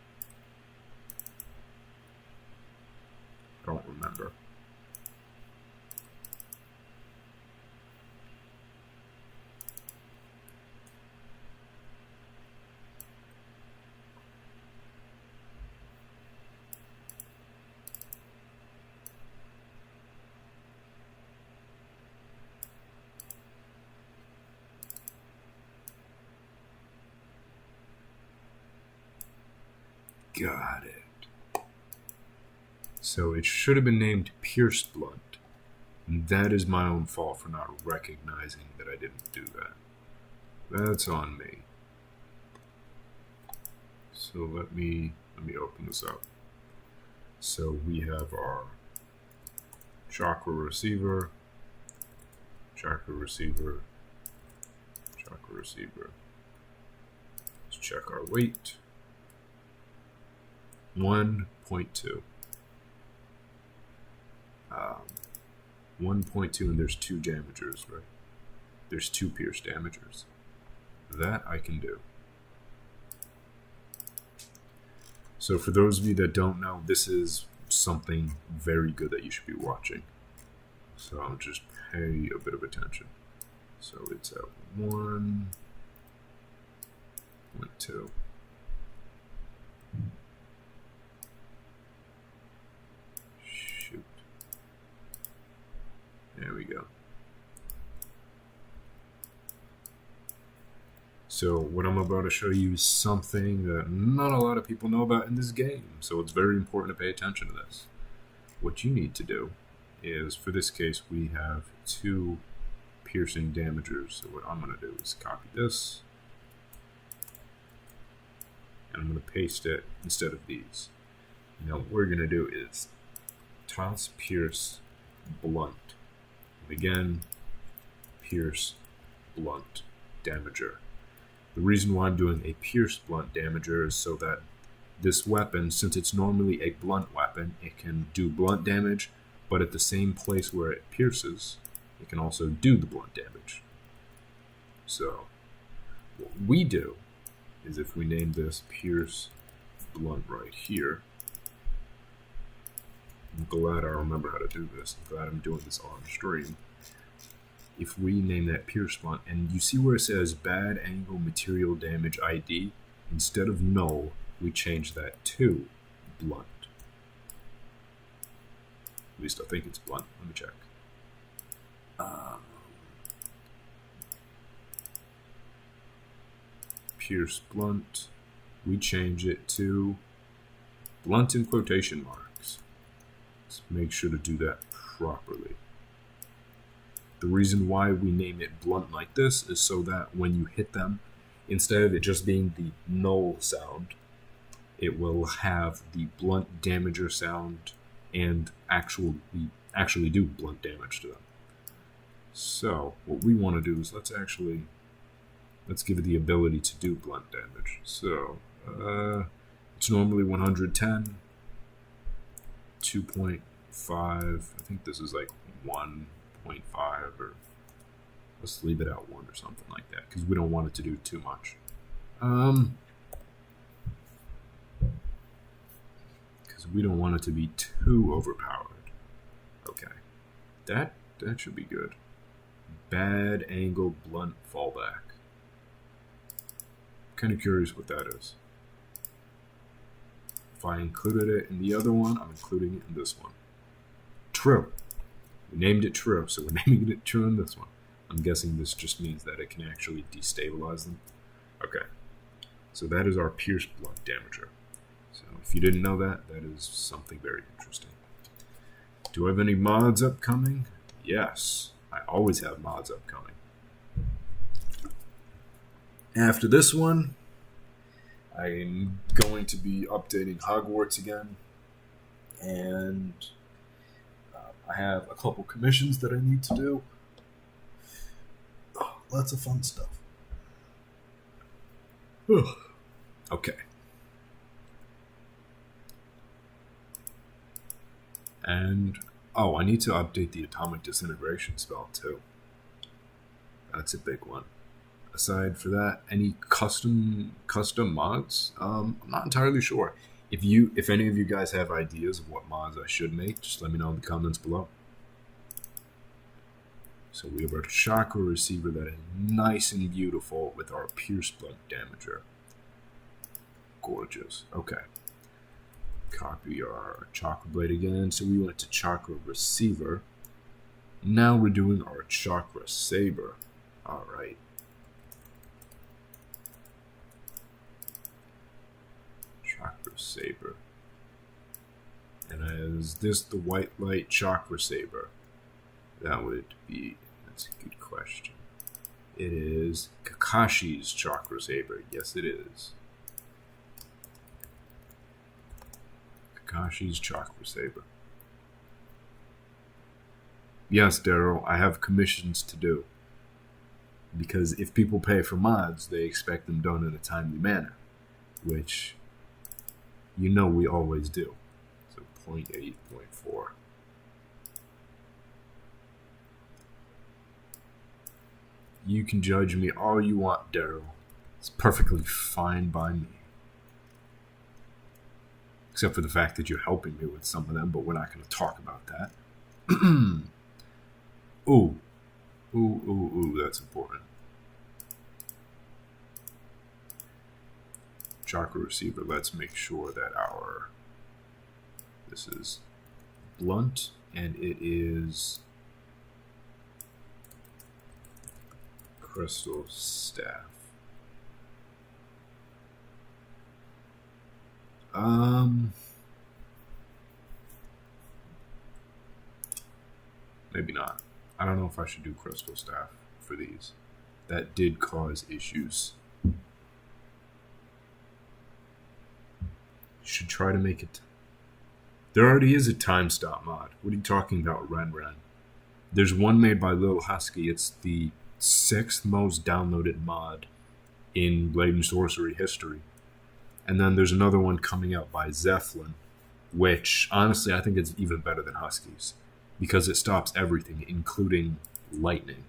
I don't remember. Got it. So it should have been named Pierced Blunt. And that is my own fault for not recognizing that I didn't do that. That's on me. So let me open this up. So we have our chakra receiver, chakra receiver, chakra receiver. Let's check our weight. 1.2. 1.2, and there's 2 damagers, right? There's 2 pierce damagers. That I can do. So for those of you that don't know, this is something very good that you should be watching. So I'll just pay a bit of attention. So it's at 1.2. Shoot. There we go. So what I'm about to show you is something that not a lot of people know about in this game. So it's very important to pay attention to this. What you need to do is, for this case, we have 2 piercing damagers. So what I'm going to do is copy this. And I'm going to paste it instead of these. Now what we're going to do is toss pierce blunt. And again, pierce blunt damager. The reason why I'm doing a pierce blunt damager is so that this weapon, since it's normally a blunt weapon, it can do blunt damage, but at the same place where it pierces, it can also do the blunt damage. So what we do is if we name this Pierce Blunt right here. I'm glad I remember how to do this. I'm glad I'm doing this on stream. If we name that Pierce Blunt, and you see where it says bad angle material damage ID, instead of null, we change that to blunt. At least I think it's blunt. Let me check. Pierce Blunt. We change it to blunt in quotation marks. Let's make sure to do that properly. The reason why we name it blunt like this is so that when you hit them, instead of it just being the null sound, it will have the blunt damager sound and actually do blunt damage to them. So what we want to do is let's give it the ability to do blunt damage. So it's normally 110, 2.5. I think this is like 1.5, or let's leave it at 1 or something like that because we don't want it to do too much. Because we don't want it to be too overpowered. Okay, that should be good. Bad angle blunt fallback. Kind of curious what that is. If I included it in the other one, I'm including it in this one. True. We named it true, so we're naming it true in this one. I'm guessing this just means that it can actually destabilize them. Okay. So that is our Pierce Blunt Damager. So if you didn't know that, that is something very interesting. Do I have any mods upcoming? Yes. I always have mods upcoming. After this one, I'm going to be updating Hogwarts again, and I have a couple commissions that I need to do. Oh, lots of fun stuff. Okay. And, I need to update the Atomic Disintegration spell too. That's a big one. Aside for that, any custom mods? I'm not entirely sure. If any of you guys have ideas of what mods I should make, just let me know in the comments below. So we have our Chakra receiver that is nice and beautiful with our Pierce Blunt Damager. Gorgeous. Okay. Copy our Chakra blade again. So we went to Chakra receiver. Now we're doing our Chakra saber. Alright. Chakra saber. And is this the white light Chakra saber? That would be, that's a good question. It is Kakashi's Chakra saber. Yes, it is. Kakashi's Chakra saber. Yes, Daryl, I have commissions to do. Because if people pay for mods, they expect them done in a timely manner. Which, you know we always do. So 0.8.4. You can judge me all you want, Daryl. It's perfectly fine by me. Except for the fact that you're helping me with some of them, but we're not going to talk about that. Ooh, that's important. Chakra receiver, let's make sure that this is blunt, and it is crystal staff. Maybe not. I don't know if I should do crystal staff for these. That did cause issues. You should try to make it. There already is a time stop mod. What are you talking about, Ren? There's one made by Lil Husky. It's the 6th most downloaded mod in Blade and Sorcery history. And then there's another one coming out by Zeppelin, which honestly I think is even better than Husky's because it stops everything, including lightning.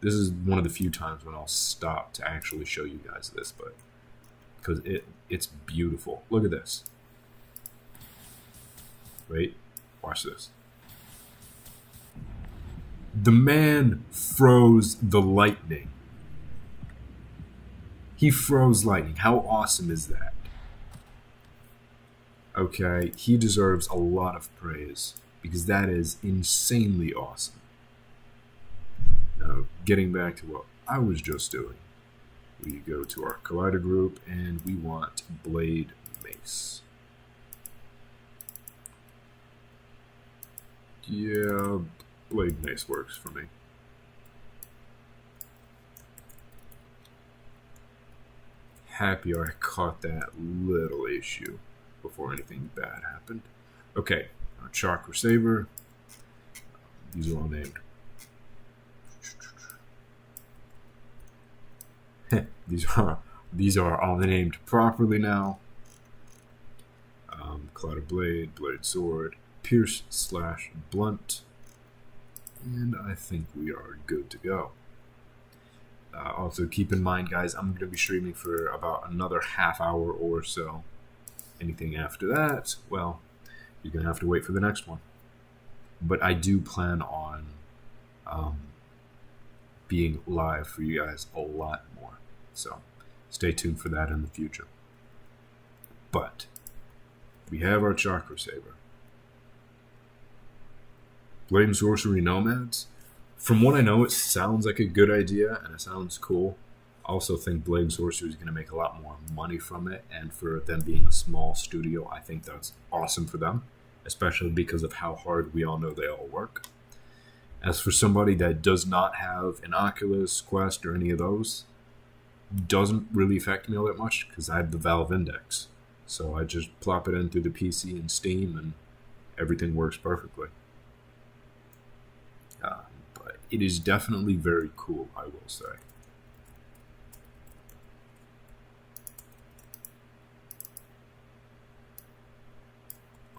This is one of the few times when I'll stop to actually show you guys this, but because it's beautiful. Look at this. Wait, watch this. The man froze the lightning. He froze lightning. How awesome is that? Okay, he deserves a lot of praise because that is insanely awesome. Now, getting back to what I was just doing, we go to our collider group and we want blade mace. Yeah, blade mace works for me. Happy I caught that little issue before anything bad happened. Okay, our Chakra saber. These are all named. these are all named properly now. Collider blade, blade sword, pierce / blunt, and I think we are good to go. Also, keep in mind, guys, I'm going to be streaming for about another half hour or so. Anything after that, well, you're going to have to wait for the next one. But I do plan on being live for you guys a lot more. So stay tuned for that in the future. But we have our Chakra saber. Blade and Sorcery Nomads. From what I know, it sounds like a good idea and it sounds cool. I also think Blade and Sorcery is going to make a lot more money from it, and for them being a small studio, I think that's awesome for them, especially because of how hard we all know they all work. As for somebody that does not have an Oculus, Quest, or any of those, doesn't really affect me all that much because I have the Valve Index. So I just plop it in through the PC and Steam and everything works perfectly. But it is definitely very cool, I will say.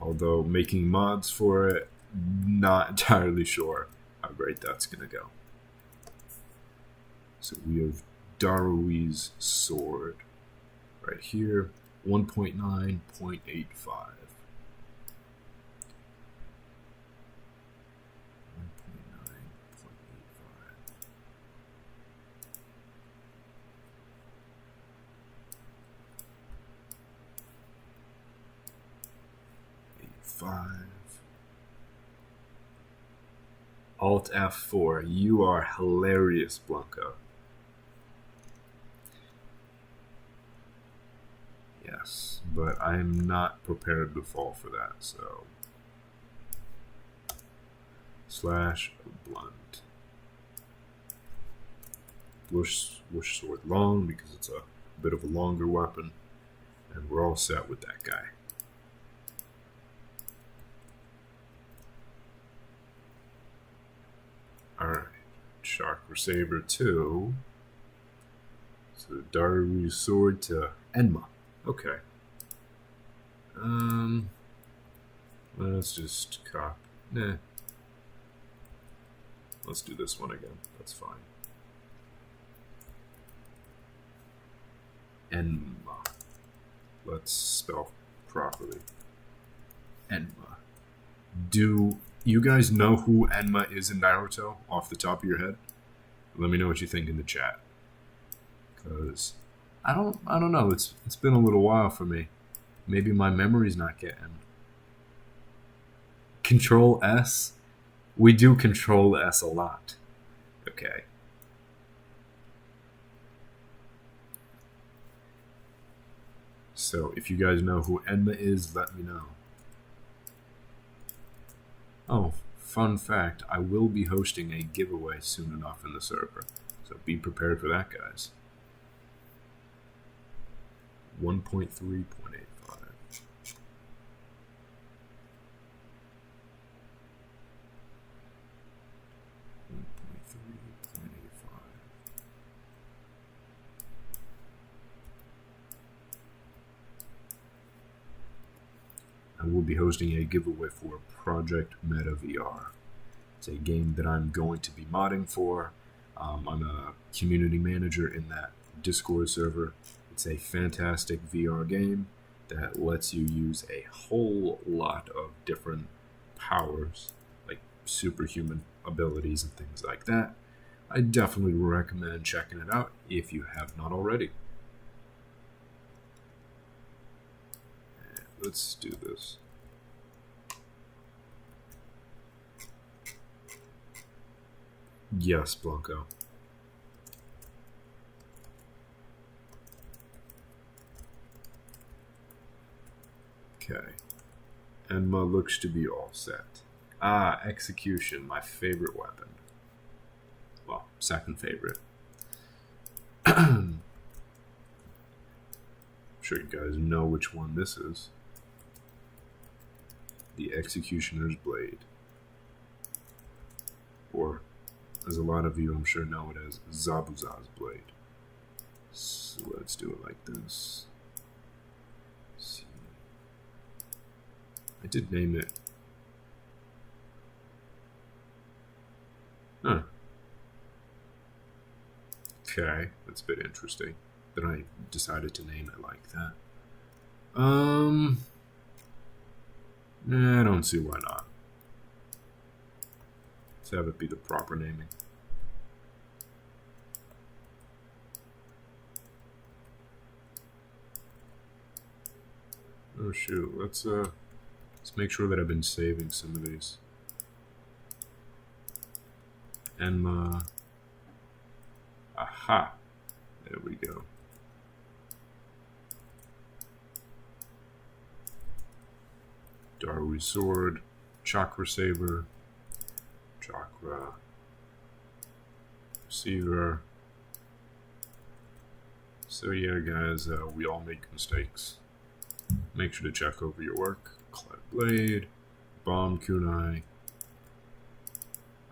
Although making mods for it, not entirely sure how great that's going to go. So we have Darui's sword right here, 1.9.85. 5. Alt F4. You are hilarious, Blanco. Yes, but I am not prepared to fall for that, so. / blunt. Whoosh sword long because it's a bit of a longer weapon, and we're all set with that guy. Alright, Chakra Saber 2. So Darui's sword to Enma. Okay. Let's just copy. Nah. Let's do this one again. That's fine. Enma. Let's spell properly. Enma. Do you guys know who Enma is in Naruto off the top of your head? Let me know what you think in the chat. Cause I don't know. It's been a little while for me. Maybe my memory's not getting. Control S. We do Control S a lot. Okay. So if you guys know who Enma is, let me know. Oh, fun fact, I will be hosting a giveaway soon enough in the server. So be prepared for that, guys. 1.3.85. 1.3.85. I will be hosting a giveaway for Project Meta VR. It's a game that I'm going to be modding for. I'm a community manager in that Discord server. It's a fantastic VR game that lets you use a whole lot of different powers, like superhuman abilities and things like that. I definitely recommend checking it out if you have not already. Let's do this. Yes, Blanco. Okay. Enma looks to be all set. Ah, Execution, my favorite weapon. Well, second favorite. I'm sure you guys know which one this is. The Executioner's Blade. Or, as a lot of you I'm sure know it as, Zabuza's Blade. So let's do it like this. Let's see. I did name it. Huh. Okay, that's a bit interesting that I decided to name it like that. I don't see why not. Let's have it be the proper naming. Oh shoot, let's make sure that I've been saving some of these. Enma. Aha. There we go. Darui Sword, Chakra Saber, Chakra Receiver. So yeah, guys, we all make mistakes. Make sure to check over your work. Clad Blade, Bomb Kunai,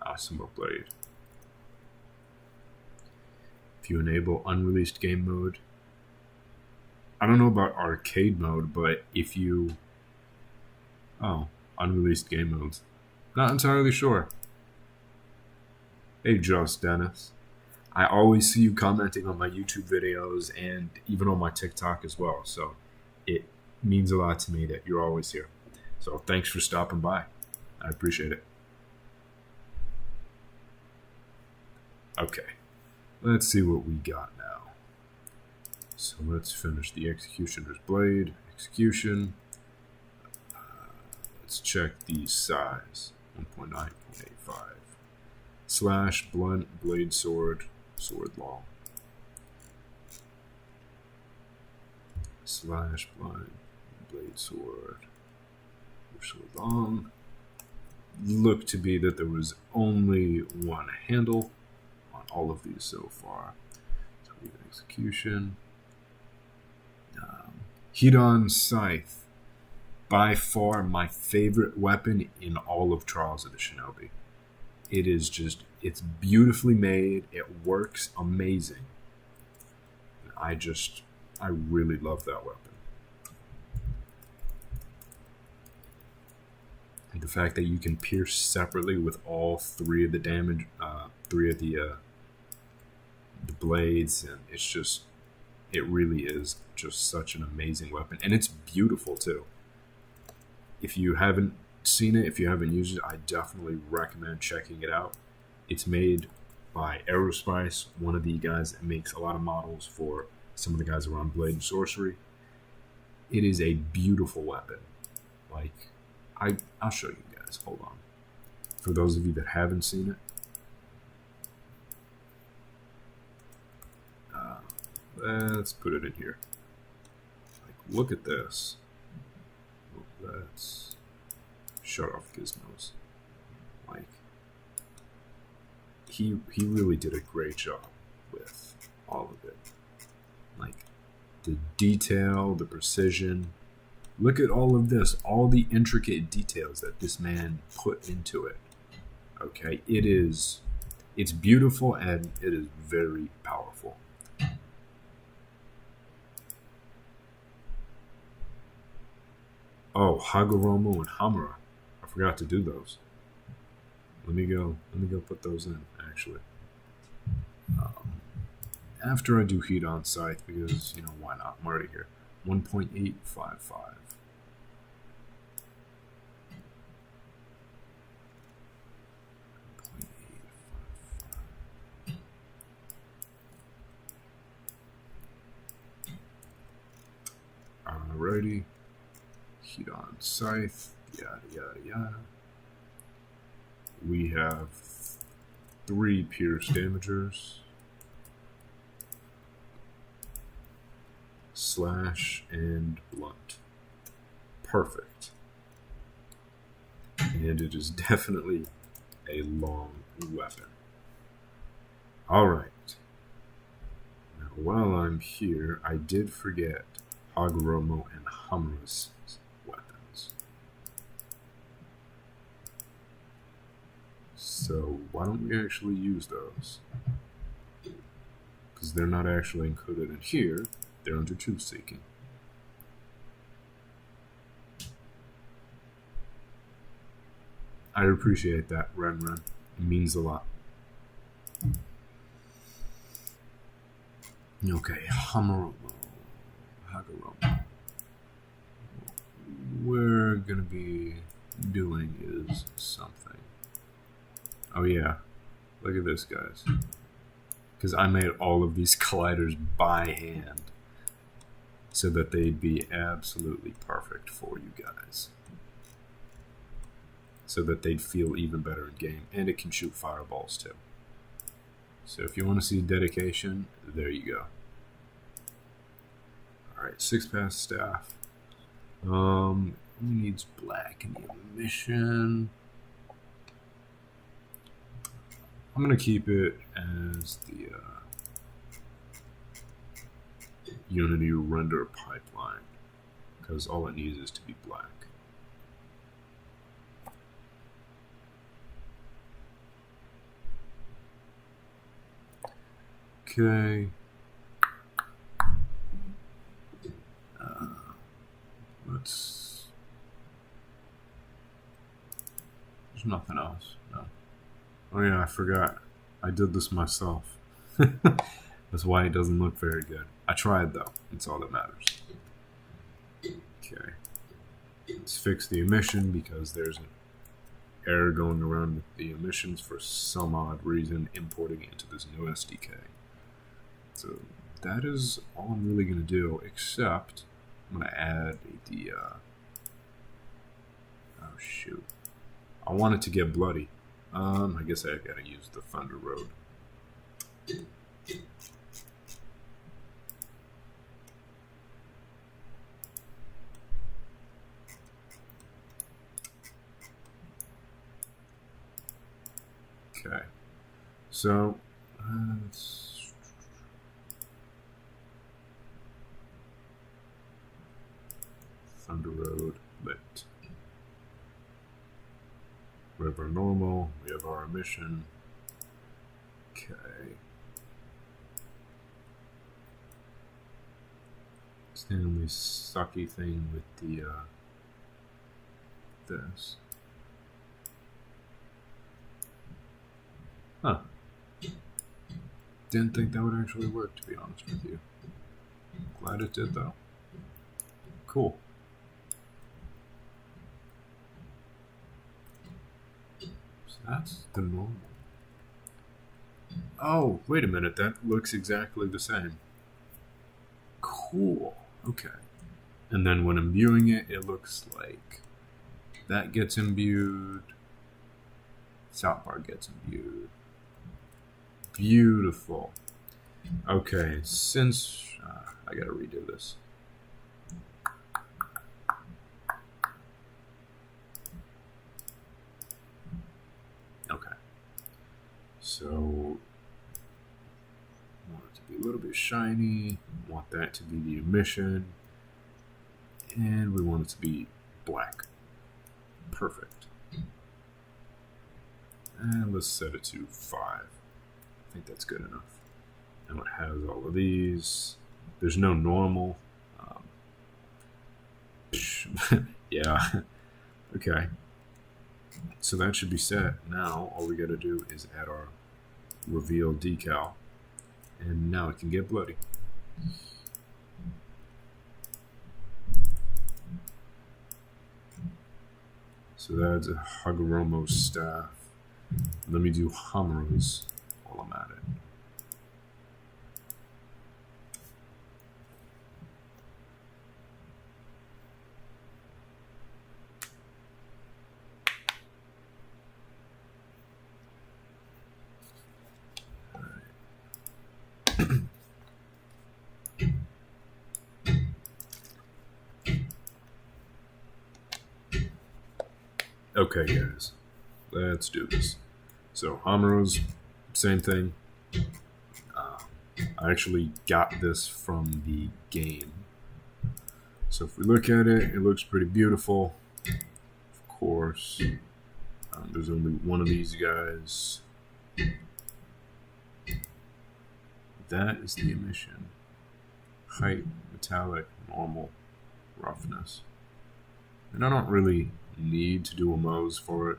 Asimo Blade. If you enable unreleased game mode, I don't know about arcade mode, but if you... Oh, unreleased game modes. Not entirely sure. Hey, Just Dennis. I always see you commenting on my YouTube videos and even on my TikTok as well, so it means a lot to me that you're always here. So thanks for stopping by. I appreciate it. Okay, let's see what we got now. So let's finish the Executioner's Blade. Execution. Let's check the size. 1.9.85. Slash, blunt, blade sword, sword long. Slash, blunt, blade sword, sword long. Looked to be that there was only one handle on all of these so far. So we have Execution. Hidon Scythe. By far my favorite weapon in all of Trials of the Shinobi. It is just, it's beautifully made. It works amazing. I really love that weapon. And the fact that you can pierce separately with all three of the damage, three of the blades, and it's just, it really is just such an amazing weapon. And it's beautiful too. If you haven't seen it, if you haven't used it, I definitely recommend checking it out. It's made by Aerospice, one of the guys that makes a lot of models for some of the guys around Blade and Sorcery. It is a beautiful weapon. Like, I'll show you guys. Hold on. For those of you that haven't seen it, let's put it in here. Like, look at this. Let's shut off Gizmos. Like, he really did a great job with all of it. Like, the detail, the precision. Look at all of this, all the intricate details that this man put into it. Okay, it's beautiful and it is very powerful. Oh, Hagoromo and Hamura. I forgot to do those. Let me go put those in, actually. after I do heat on scythe, because, you know, why not? I'm already here. 1.855. Alrighty. Heat on scythe. Yada, yada, yada. We have 3 pierce damagers. Slash and blunt. Perfect. And it is definitely a long weapon. Alright. Now, while I'm here, I did forget Hagoromo and Hamura's weapons. So, why don't we actually use those? Because they're not actually included in here. They're under truth seeking. I appreciate that, Ren. It means a lot. Okay, Hagoromo. What we're gonna be doing is something. Oh yeah, look at this, guys. Because I made all of these colliders by hand, so that they'd be absolutely perfect for you guys. So that they'd feel even better in game. And it can shoot fireballs too. So if you want to see dedication, there you go. Alright, 6-pass staff. Who needs black in the emission? I'm going to keep it as the Unity render pipeline, because all it needs is to be black. Okay. Let's. There's nothing else. No. Oh yeah, I forgot. I did this myself. That's why it doesn't look very good. I tried though. It's all that matters. Okay. Let's fix the emission because there's an error going around with the emissions for some odd reason, importing it into this new SDK. So that is all I'm really going to do, except I'm going to add the... oh shoot. I want it to get bloody. I guess I got to use the Thunder Road. Okay, so let's Thunder Road lit. River normal. We have our emission. Okay. It's the only sucky thing with the this. Huh. Didn't think that would actually work, to be honest with you. Glad it did, though. Cool. So that's the normal. Oh, wait a minute. That looks exactly the same. Cool. Okay. And then when I'm viewing it, it looks like that gets imbued. South Park gets imbued. Beautiful. Okay, since I gotta redo this. Okay. So, want it to be a little bit shiny. Want that to be the emission. And we want it to be black. Perfect. And let's set it to 5. I think that's good enough. And it has all of these. There's no normal. Yeah. Okay. So that should be set. Now all we got to do is add our reveal decal. And now it can get bloody. So that's a Hagoromo staff. Let me do Hamaru's while I'm at it. Okay, guys, let's do this. So, Hamaru's, same thing. I actually got this from the game. So, if we look at it, it looks pretty beautiful. Of course, there's only one of these guys. That is the emission. Height, metallic, normal, roughness. And I don't really need to do a Mose for it.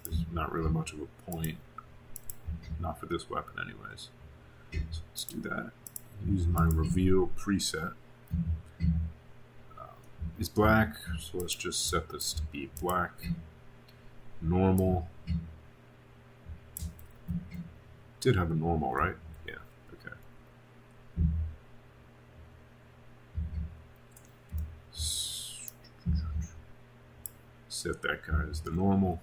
There's not really much of a point. Not for this weapon anyways. So let's do that. Use my reveal preset. It's black, so let's just set this to be black. Normal. Did have a normal, right? Yeah, okay. Set that guy as the normal.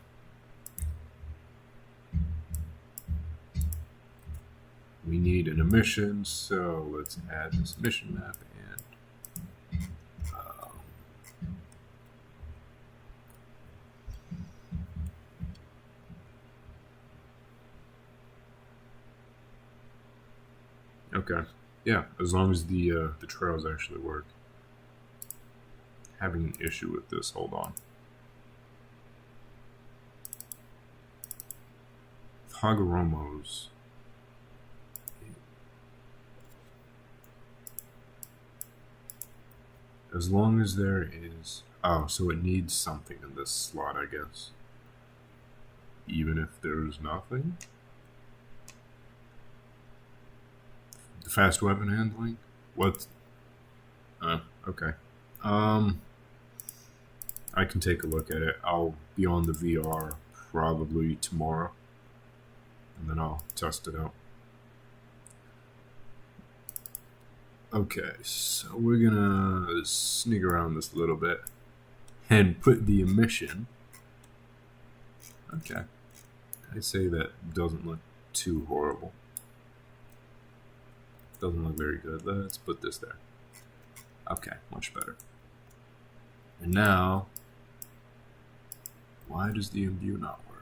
We need an emission, so let's add this emission map and okay. Yeah, as long as the trails actually work. Having an issue with this, hold on. Hagoromo's. As long as there is... Oh, so it needs something in this slot, I guess. Even if there's nothing? The fast weapon handling? What? Okay. I can take a look at it. I'll be on the VR probably tomorrow. And then I'll test it out. Okay, so we're gonna sneak around this a little bit and put the emission. Okay, I'd say that doesn't look too horrible. Doesn't look very good. Let's put this there. Okay, much better. And now, why does the imbue not work?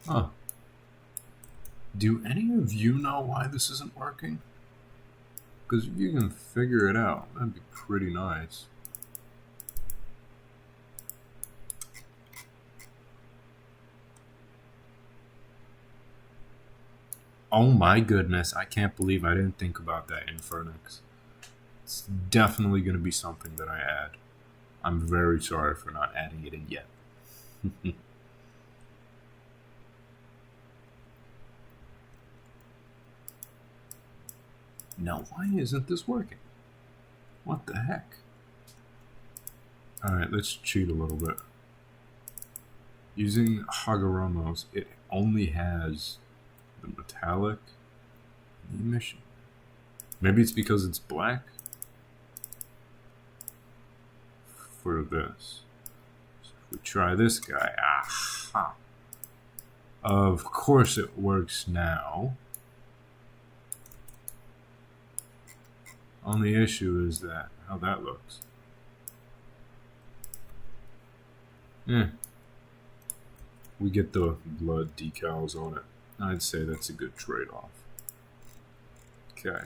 Huh. Do any of you know why this isn't working? Because if you can figure it out, that'd be pretty nice. Oh my goodness, I can't believe I didn't think about that Infernix. It's definitely going to be something that I add. I'm very sorry for not adding it in yet. Now, why isn't this working? What the heck? Alright, let's cheat a little bit. Using Hagoromo's, it only has the metallic and the emission. Maybe it's because it's black? For this. So if we try this guy, aha! Of course it works now. Only issue is that how that looks. We get the blood decals on it. I'd say that's a good trade-off. Okay.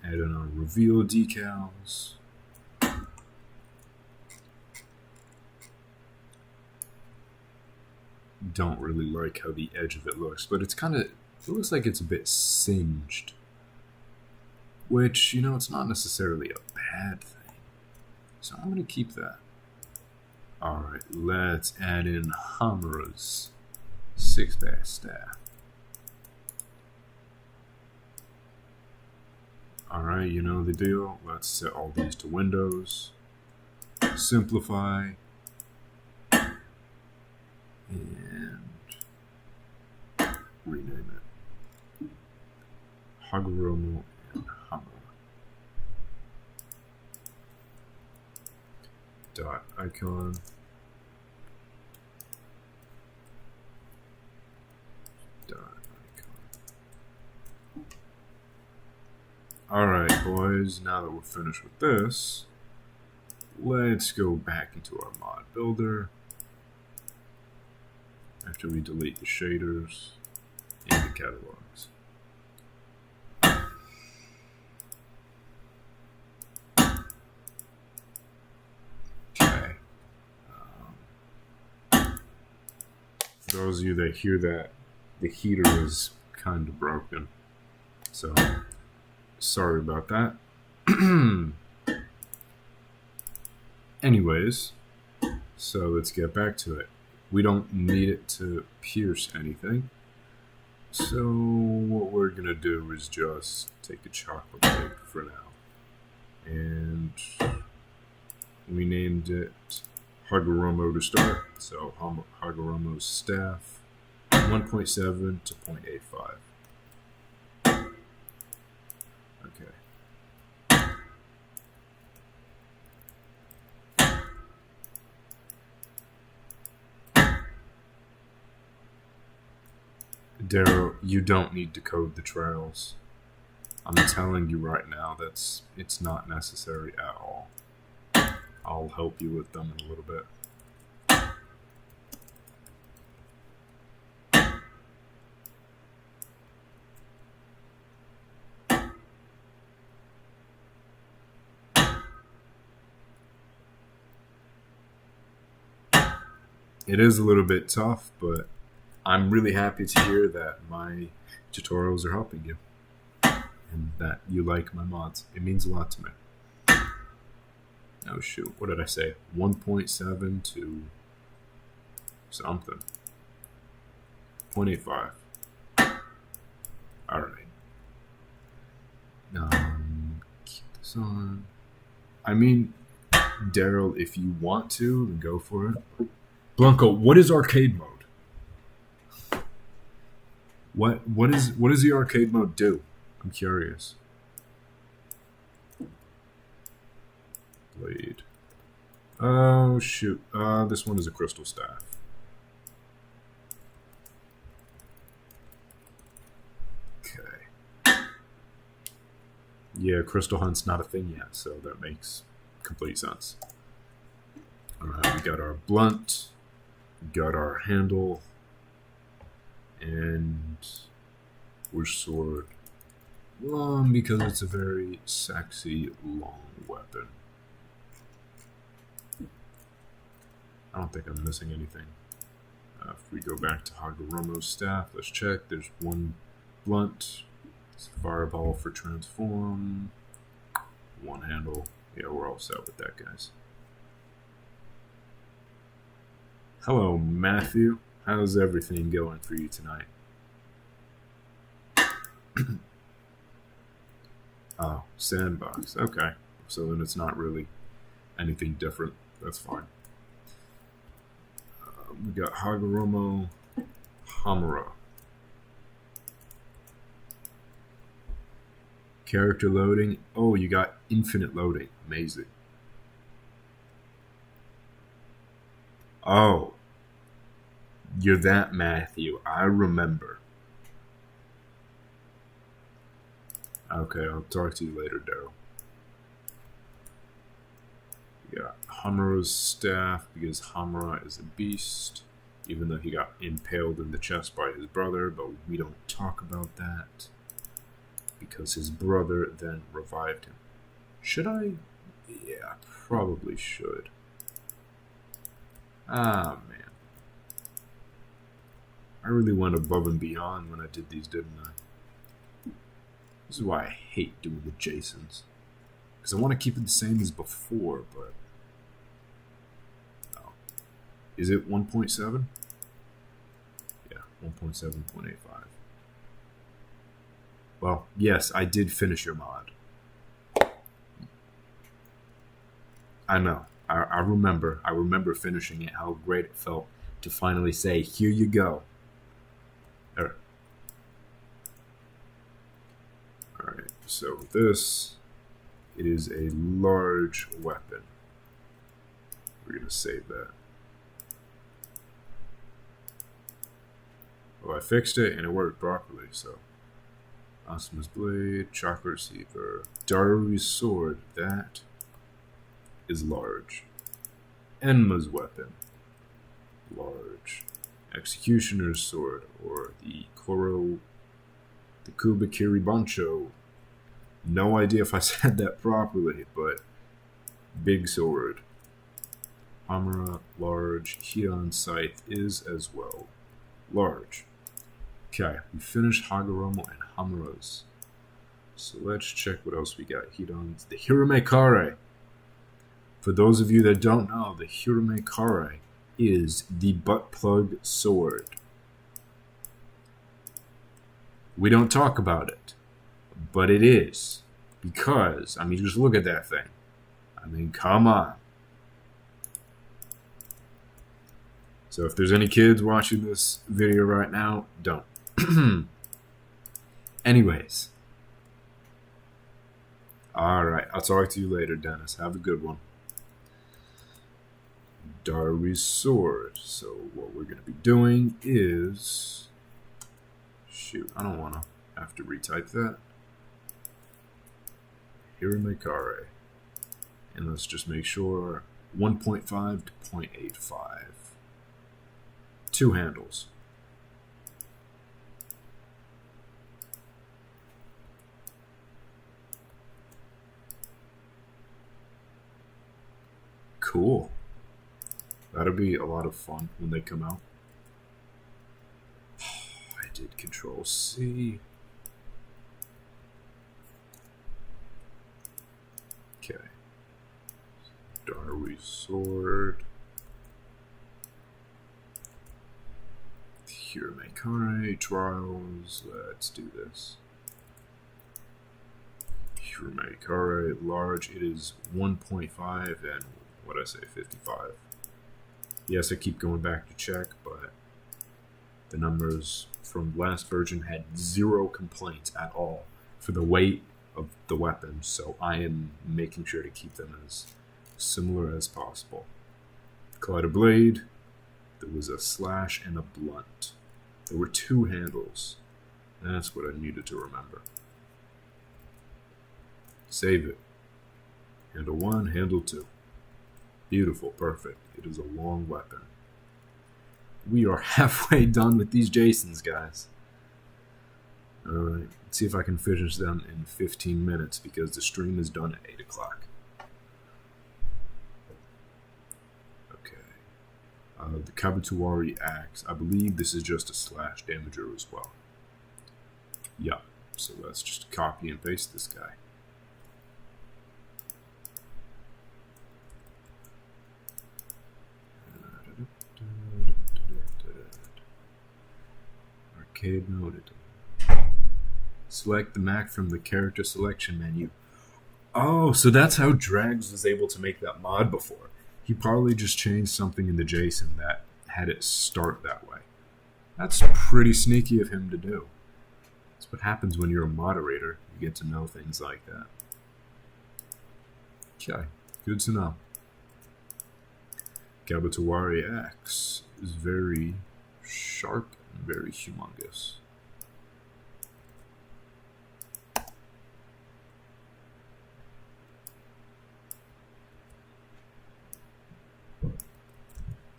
Add in our reveal decals. Don't really like how the edge of it looks, but it's kind of, it looks like it's a bit singed. Which, you know, it's not necessarily a bad thing. So I'm going to keep that. Alright, let's add in Hamura's 6-back staff. Alright, you know the deal. Let's set all these to Windows. Simplify. And rename it. Hagoromo and Hamura. Dot icon. Alright, boys, now that we're finished with this, let's go back into our mod builder after we delete the shaders and the catalogs. Okay. For those of you that hear that, the heater is kind of broken, so sorry about that. Anyways, so let's get back to it. We don't need it to pierce anything. So what we're going to do is just take a chocolate egg for now. And we named it Hagoromo to start. So Hagoromo's staff, 1.7 to 0.85. Daryl, you don't need to code the trails. I'm telling you right now, it's not necessary at all. I'll help you with them in a little bit. It is a little bit tough, but I'm really happy to hear that my tutorials are helping you and that you like my mods. It means a lot to me. Oh shoot, what did I say? 1.7 to something. 0.85. Alright. Keep this on. I mean, Daryl, if you want to, then go for it. Blanco, what is arcade mode? What does the arcade mode do? I'm curious. Blade. Oh shoot. This one is a crystal staff. Okay. Yeah, crystal hunt's not a thing yet, so that makes complete sense. Alright, we got our blunt, we got our handle, and we're sword long because it's a very sexy long weapon. I don't think I'm missing anything. If we go back to Hagoromo's staff, let's check. There's one blunt. It's a fireball for transform. One handle. Yeah, we're all set with that, guys. Hello, Matthew. How's everything going for you tonight? Oh, sandbox. Okay. So then it's not really anything different. That's fine. We got Hagoromo, Hamura. Character loading. Oh, you got infinite loading. Amazing. Oh. You're that Matthew. I remember. Okay, I'll talk to you later, Daryl. We got Hamura's staff because Hamura is a beast, even though he got impaled in the chest by his brother, but we don't talk about that because his brother then revived him. Should I? Yeah, probably should. Ah, man. I really went above and beyond when I did these, didn't I? This is why I hate doing the JSONs. Because I want to keep it the same as before, but... Oh. Is it 1.7? Yeah, 1.7.85. Well, yes, I did finish your mod. I know. I remember. I remember finishing it, how great it felt to finally say, here you go. Alright. Alright, so this, it is a large weapon. We're going to save that. Well, I fixed it and it worked properly, so. Asuma's blade, Chakra receiver, Darui's sword, that is large. Enma's weapon, large. Executioner's sword, or the Kubikiri Bancho. No idea if I said that properly, but big sword. Hamura, large. Hidan scythe is as well large. Okay, we finished Hagoromo and Hamura's. So let's check what else we got. Hidan's the Hirame Kare. For those of you that don't know, the Hirame Kare is the butt plug sword. We don't talk about it, but it is. Because, I mean, just look at that thing. I mean, come on. So if there's any kids watching this video right now, don't. Anyways. Alright, I'll talk to you later, Dennis. Have a good one. Darui's sword. So what we're going to be doing is... Shoot, I don't want to have to retype that. Hirame Kare. And let's just make sure 1.5 to 0.85. 2 handles. Cool. That'll be a lot of fun when they come out. I did Control C. Okay. Darui's sword. Hirame Kare trials. Let's do this. Hirame Kare large. It is 1.5 and what did I say, 55. Yes, I keep going back to check, but the numbers from last version had 0 complaints at all for the weight of the weapons, so I am making sure to keep them as similar as possible. Collider blade, there was a slash and a blunt. There were 2 handles. That's what I needed to remember. Save it. Handle 1, handle 2. Beautiful, perfect. It is a long weapon. We are halfway done with these JSONs, guys. Alright, let's see if I can finish them in 15 minutes because the stream is done at 8 o'clock. Okay. The Kabutoari axe. I believe this is just a slash damager as well. Yeah, so let's just copy and paste this guy. Arcade mode. Select the Mac from the character selection menu. Oh, so that's how Drags was able to make that mod before. He probably just changed something in the JSON that had it start that way. That's pretty sneaky of him to do. That's what happens when you're a moderator. You get to know things like that. Okay, good to know. Kabutoari axe is very sharp and very humongous.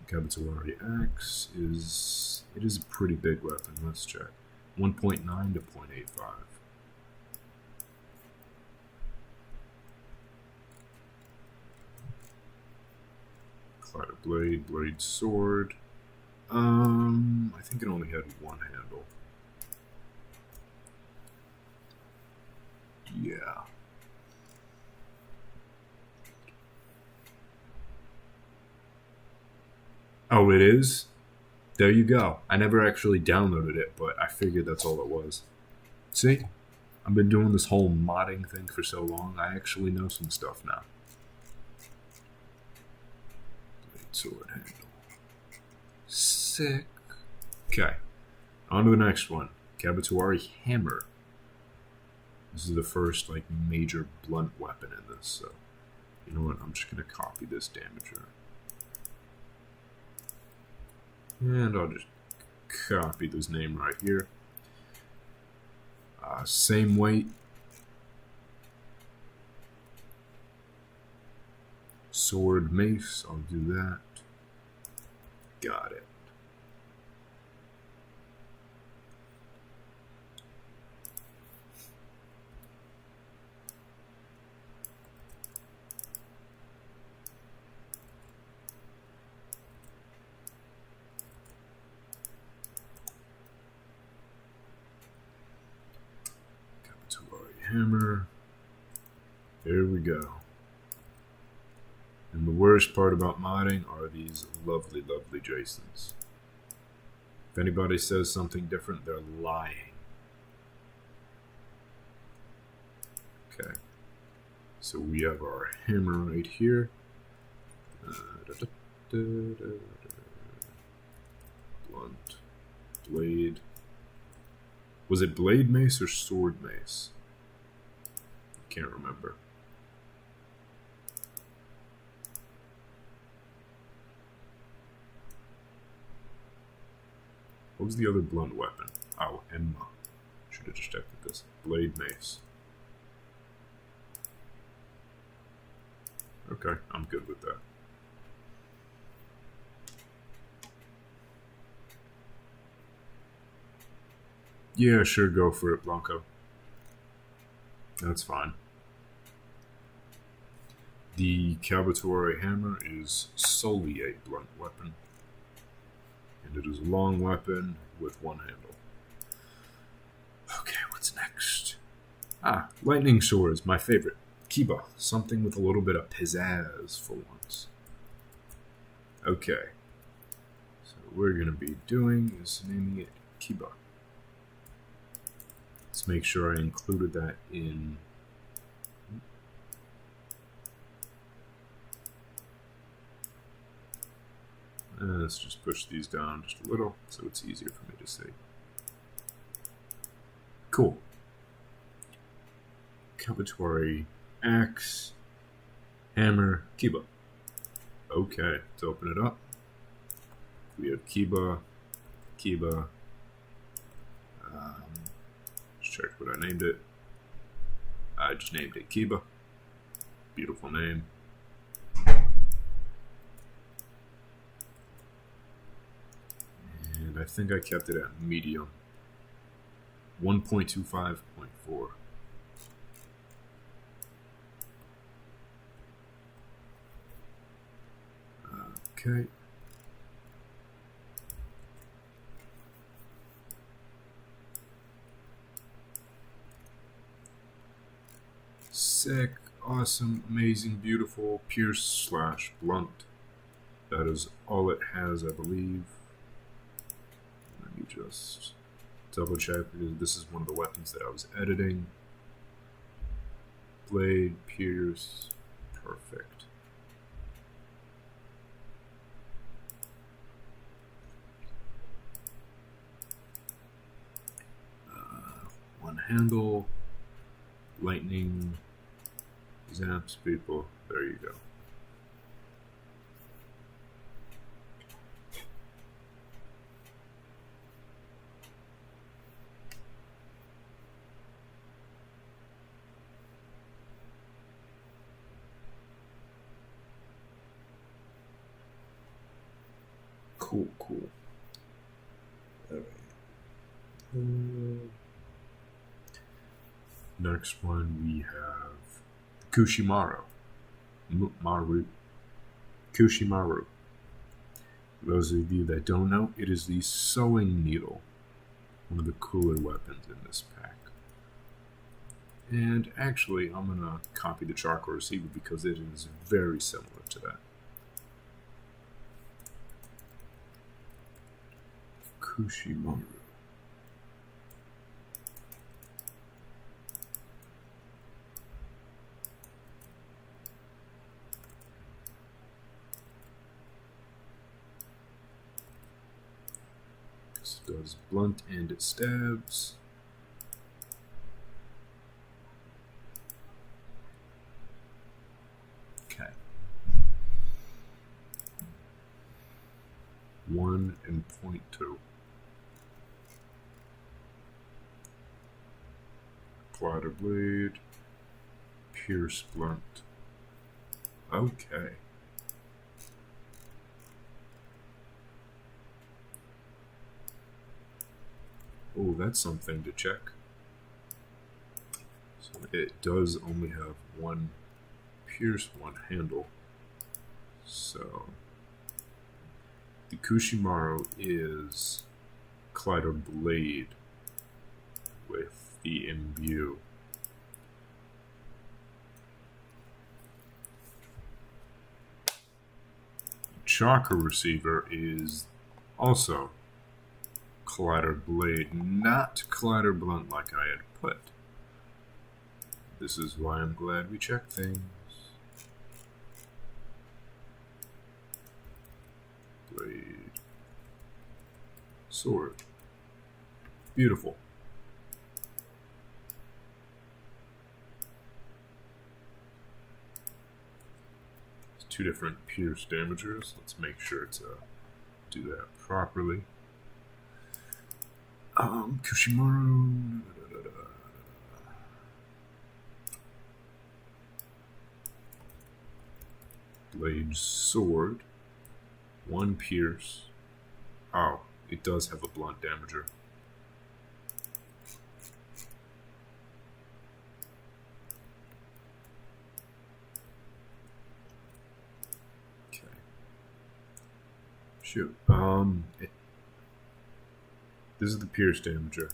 Kabutoari axe is a pretty big weapon. Let's check. 1.9 to 0.85. Clouded blade, blade sword. I think it only had one handle. Yeah. Oh, it is? There you go. I never actually downloaded it, but I figured that's all it was. See? I've been doing this whole modding thing for so long, I actually know some stuff now. Blade sword handle. Sick. Okay. On to the next one. Kabutoari hammer. This is the first like major blunt weapon in this, so you know what? I'm just gonna copy this damager. And I'll just copy this name right here. Same weight. Sword mace, I'll do that. Got it. Hammer. There we go. And the worst part about modding are these lovely, lovely JSONs. If anybody says something different, they're lying. Okay. So we have our hammer right here. Blunt. Blade. Was it blade mace or sword mace? Can't remember. What was the other blunt weapon? Oh, Emma. Should have just checked with this. Blade mace. Okay, I'm good with that. Yeah, sure, go for it, Blanco. That's fine. The Kabutoari hammer is solely a blunt weapon, and it is a long weapon with one handle. Okay, what's next? Lightning swords, my favorite. Kiba, something with a little bit of pizzazz for once. Okay, so what we're going to be doing is naming it Kiba. Let's make sure I included that in... let's just push these down just a little so it's easier for me to see. Cool. Kabutoari axe, hammer, Kiba. Okay, let's open it up. We have Kiba, Kiba. Let's check what I named it. I just named it Kiba. Beautiful name. And I think I kept it at medium. 1.25.4. Okay. Sick, awesome, amazing, beautiful, pierce / blunt. That is all it has, I believe. Let me just double check because this is one of the weapons that I was editing. Blade, pierce, perfect. One handle, lightning, zaps people. There you go. Cool, cool. All right. Next one we have Kushimaru. Kushimaru. For those of you that don't know, it is the sewing needle, one of the cooler weapons in this pack. And actually, I'm going to copy the Chakra receiver because it is very similar to that. Kushimaru. This does blunt and it stabs. Okay. 1 and 0.2. Glider blade, pierce blunt. Okay. Oh, that's something to check. So it does only have one pierce, one handle. So the Kushimaru is Glider blade with the imbue. Chakra receiver is also Glider blade, not Glider blunt like I had put. This is why I'm glad we checked things. Blade, sword, beautiful. Two different pierce damagers. Let's make sure to do that properly. Kushimaru. Blade sword. One pierce. Oh, it does have a blunt damager. Shoot. This is the pierce damager.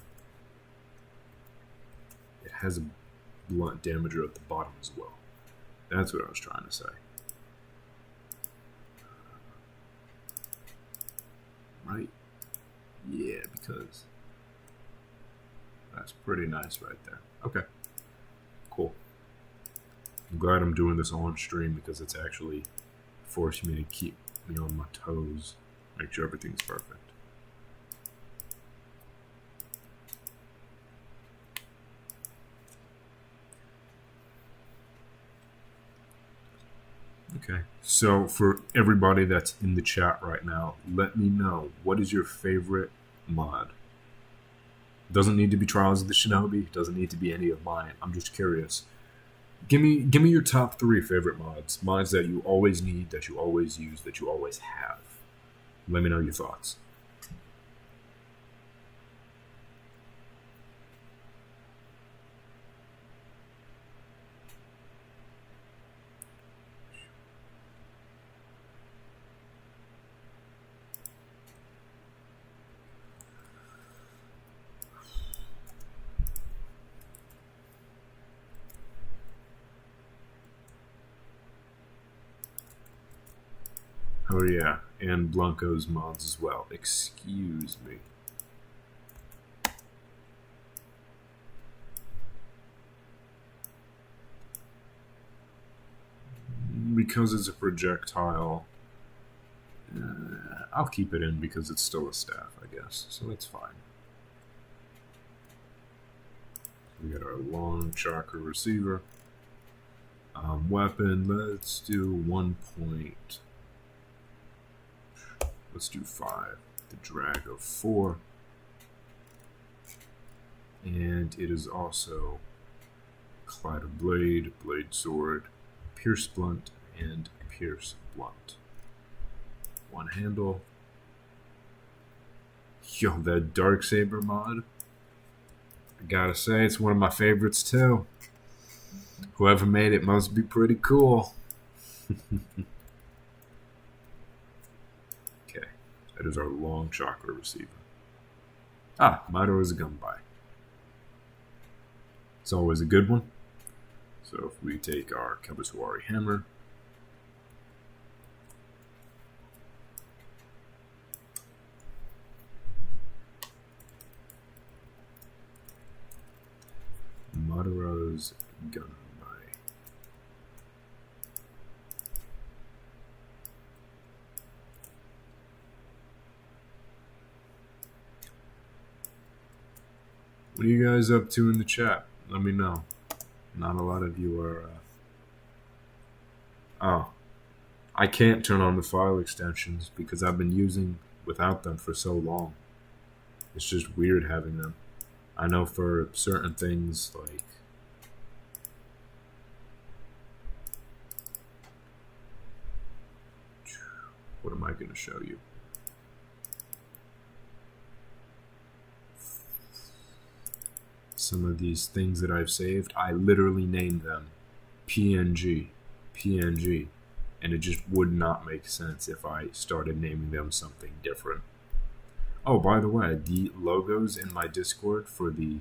It has a blunt damager at the bottom as well. That's what I was trying to say. Right? Yeah, because that's pretty nice right there. Okay. Cool. I'm glad I'm doing this on stream because it's actually forcing me to keep me on my toes. Make sure everything's perfect. Okay, so for everybody that's in the chat right now, let me know, what is your favorite mod? Doesn't need to be Trials of the Shinobi, doesn't need to be any of mine. I'm just curious. Give me your top 3 favorite mods. Mods that you always need, that you always use, that you always have. Let me know your thoughts. Oh yeah, and Blanco's mods as well. Excuse me. Because it's a projectile, I'll keep it in because it's still a staff, I guess. So it's fine. We got our long Chakra receiver. Weapon, let's do 1 point. Let's do 5. The drag of 4. And it is also Glider blade, blade sword, pierce blunt, and pierce blunt. One handle. Yo, that dark saber mod, I gotta say, it's one of my favorites too. Whoever made it must be pretty cool. Okay. That is our long chakra receiver. Ah, Mato is a gunbai. It's always a good one. So if we take our Kabasuari hammer, Madara's gunbai. What are you guys up to in the chat? Let me know. Not a lot of you are... Oh. I can't turn on the file extensions because I've been using without them for so long. It's just weird having them. I know for certain things, like... What am I going to show you? Some of these things that I've saved, I literally named them PNG, and it just would not make sense if I started naming them something different. Oh, by the way, the logos in my Discord for the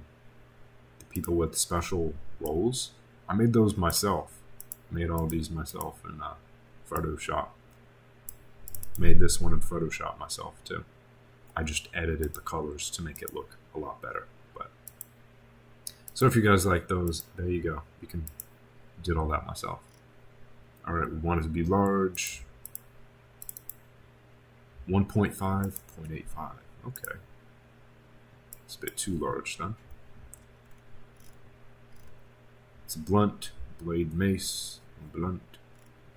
people with special roles, I made those myself. Made all these myself in Photoshop. Made this one in Photoshop myself too. I just edited the colors to make it look a lot better. So if you guys like those, there you go. You can did all that myself. All right, we want it to be large. 1.5, 0.85. Okay. It's a bit too large then. It's a blunt, blade mace, blunt,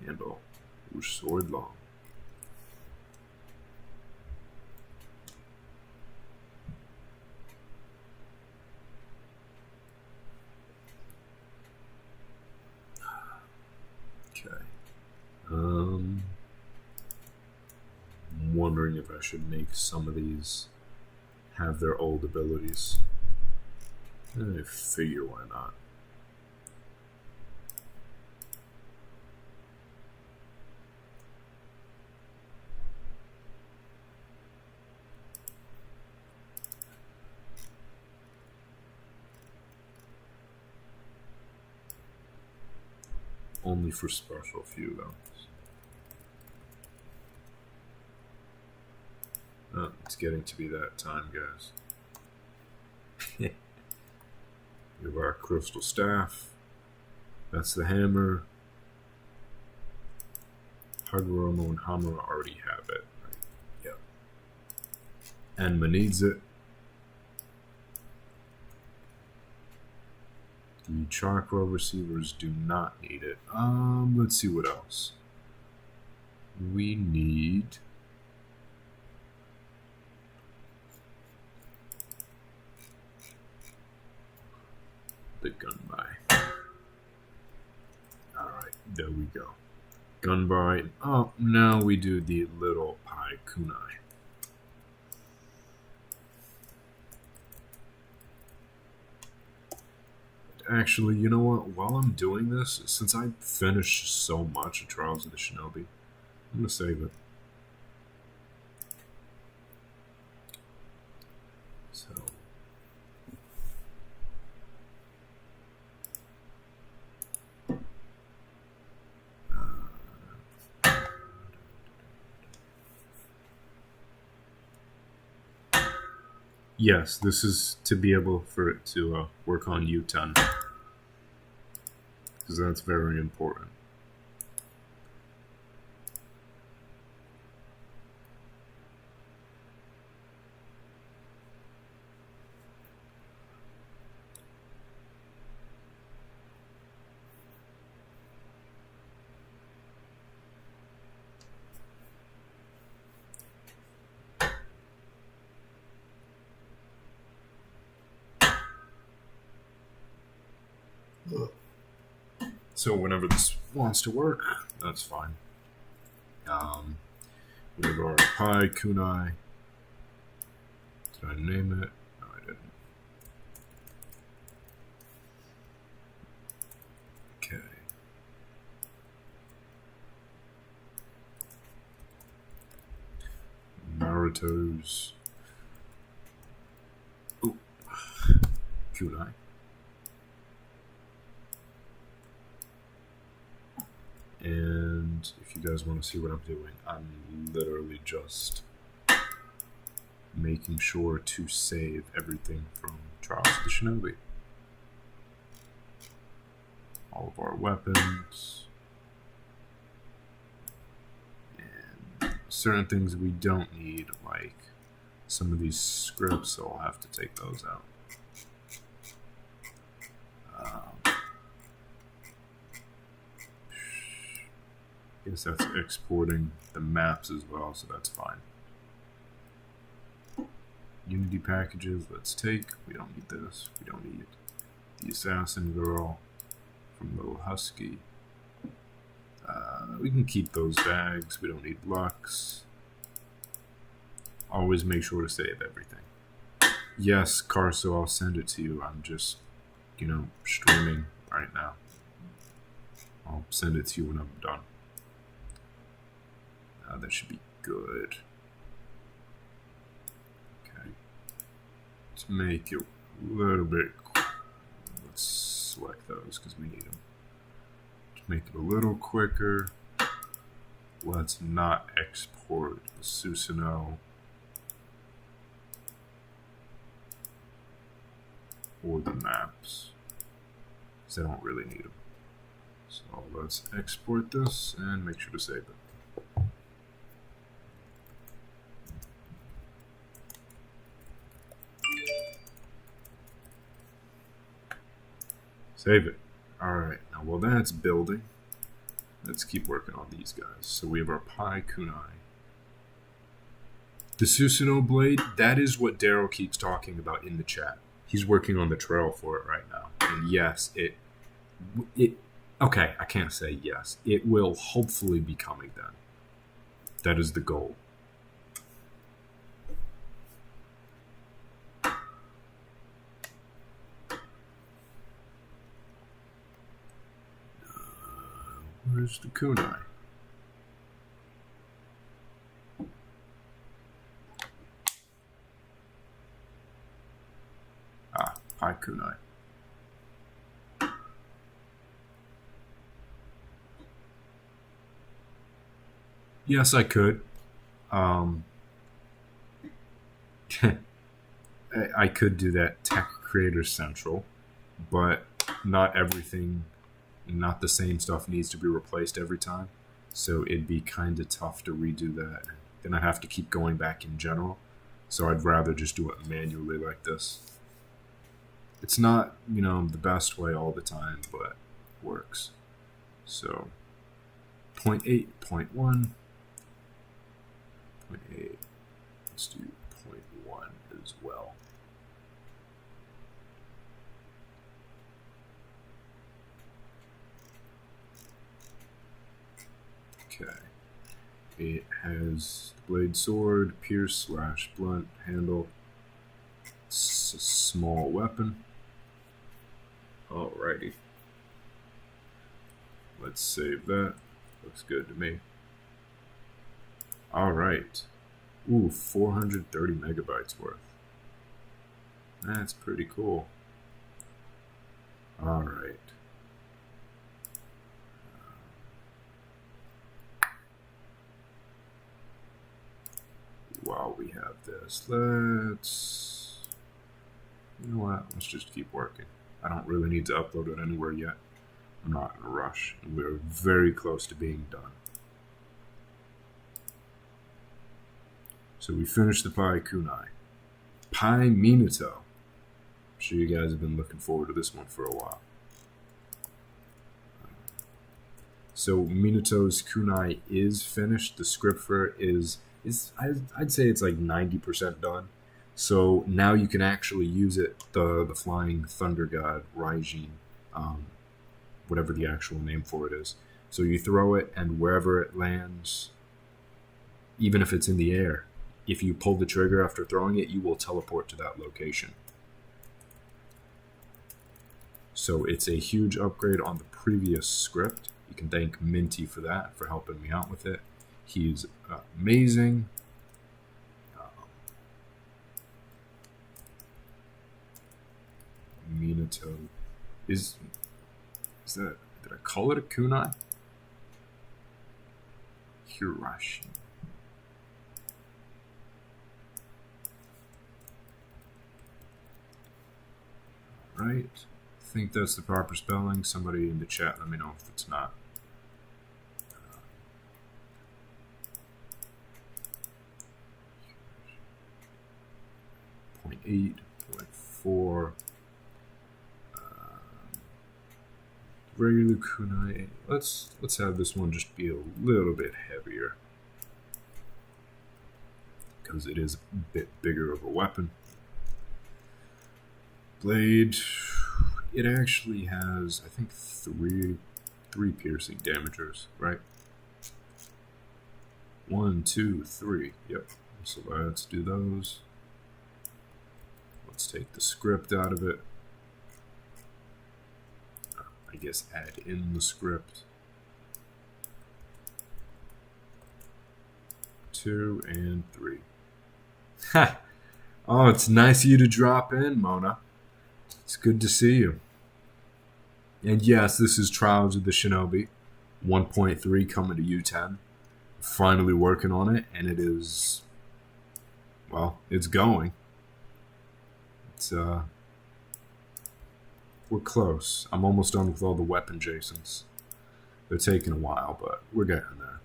handle, sword long. I'm wondering if I should make some of these have their old abilities. I figure why not. Only for special few though. Oh, it's getting to be that time, guys. We have our crystal staff. That's the hammer. Hagoromo and Hamura already have it. Right? Yep. Enma needs it. The chakra receivers do not need it. Let's see what else. We need... the gunbai. Alright, there we go. Gunbai. Oh, now we do the little pie kunai. Actually, you know what? While I'm doing this, since I finished so much of Trials of the Shinobi, I'm going to save it. So... yes, this is to be able for it to work on U10. Because that's very important. So whenever this wants to work, that's fine. We have our Pi Kunai. Did I name it? No, I didn't. Okay. Naruto's Kunai. And if you guys want to see what I'm doing, I'm literally just making sure to save everything from Trials of the Shinobi. All of our weapons. And certain things we don't need, like some of these scripts, so I'll have to take those out. I guess that's exporting the maps as well, so that's fine. Unity packages, let's take. We don't need this. We don't need the Assassin Girl from Little Husky. We can keep those bags. We don't need Lux. Always make sure to save everything. Yes, Carso, I'll send it to you. I'm just, streaming right now. I'll send it to you when I'm done. That should be good. Okay. To make it a little bit... Let's select those because we need them. To make it a little quicker, let's not export the Susanoo or the maps, because I don't really need them. So let's export this and make sure to save it. Save it. Alright, now while that's building, let's keep working on these guys. So we have our Pai Kunai. The Susanoo blade, that is what Daryl keeps talking about in the chat. He's working on the trail for it right now. And yes, okay, I can't say yes. It will hopefully be coming then. That is the goal. Where's the Kunai? Pai Kunai. Yes, I could. I could do that Tech Creator Central, but not everything, not the same stuff needs to be replaced every time. So it'd be kind of tough to redo that. Then I'd have to keep going back in general. So I'd rather just do it manually like this. It's not, the best way all the time, but works. So 0.8, 0.1, 0.8. Let's do 0.1 as well. Okay. It has blade sword, pierce / blunt handle. It's a small weapon. Alrighty. Let's save that. Looks good to me. Alright. Ooh, 430 megabytes worth. That's pretty cool. Alright. While we have this, let's... You know what? Let's just keep working. I don't really need to upload it anywhere yet. I'm not in a rush. We're very close to being done. So we finished the Pai Kunai. Pai Minato. I'm sure you guys have been looking forward to this one for a while. So Minato's Kunai is finished. The script for it is I'd say it's like 90% done. So now you can actually use it, the Flying Thunder God, Raijin, whatever the actual name for it is. So you throw it, and wherever it lands, even if it's in the air, if you pull the trigger after throwing it, you will teleport to that location. So it's a huge upgrade on the previous script. You can thank Minty for that, for helping me out with it. He's amazing. Minato. Is that... Did I call it a kunai? Hirashi. Right. I think that's the proper spelling. Somebody in the chat, let me know if it's not. 0.8, 0.4. Regular kunai. Let's have this one just be a little bit heavier, because it is a bit bigger of a weapon. Blade, it actually has, I think, three piercing damagers, right? 1, 2, 3. Yep. So let's do those. Let's take the script out of it. I guess add in the script. 2 and 3. Ha! Oh, it's nice of you to drop in, Mona. It's good to see you. And yes, this is Trials of the Shinobi 1.3 coming to U10. Finally working on it, and it is, well, it's going. It's we're close. I'm almost done with all the weapon JSONs. They're taking a while, but we're getting there.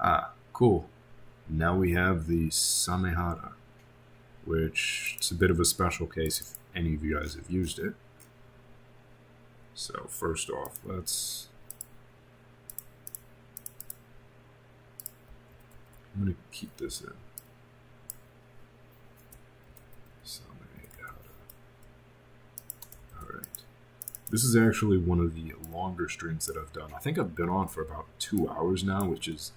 Ah, cool. Now we have the Samehara, which it's a bit of a special case if any of you guys have used it. So first off, I'm going to keep this in. Alright. This is actually one of the longer streams that I've done. I think I've been on for about 2 hours now, which is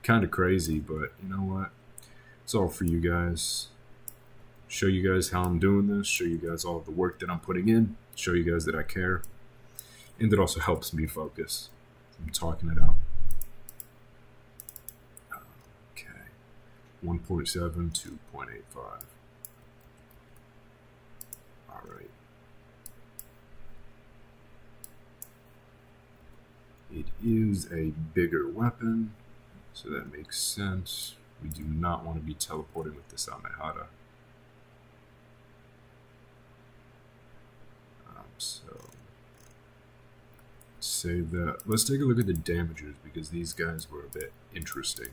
kind of crazy, but you know what? It's all for you guys. Show you guys how I'm doing this, show you guys all the work that I'm putting in, show you guys that I care, and it also helps me focus. I'm talking it out. Okay. 1.7 to 0.85. Alright. It is a bigger weapon, so that makes sense. We do not want to be teleporting with the Samehara. So, save that. Let's take a look at the damagers, because these guys were a bit interesting.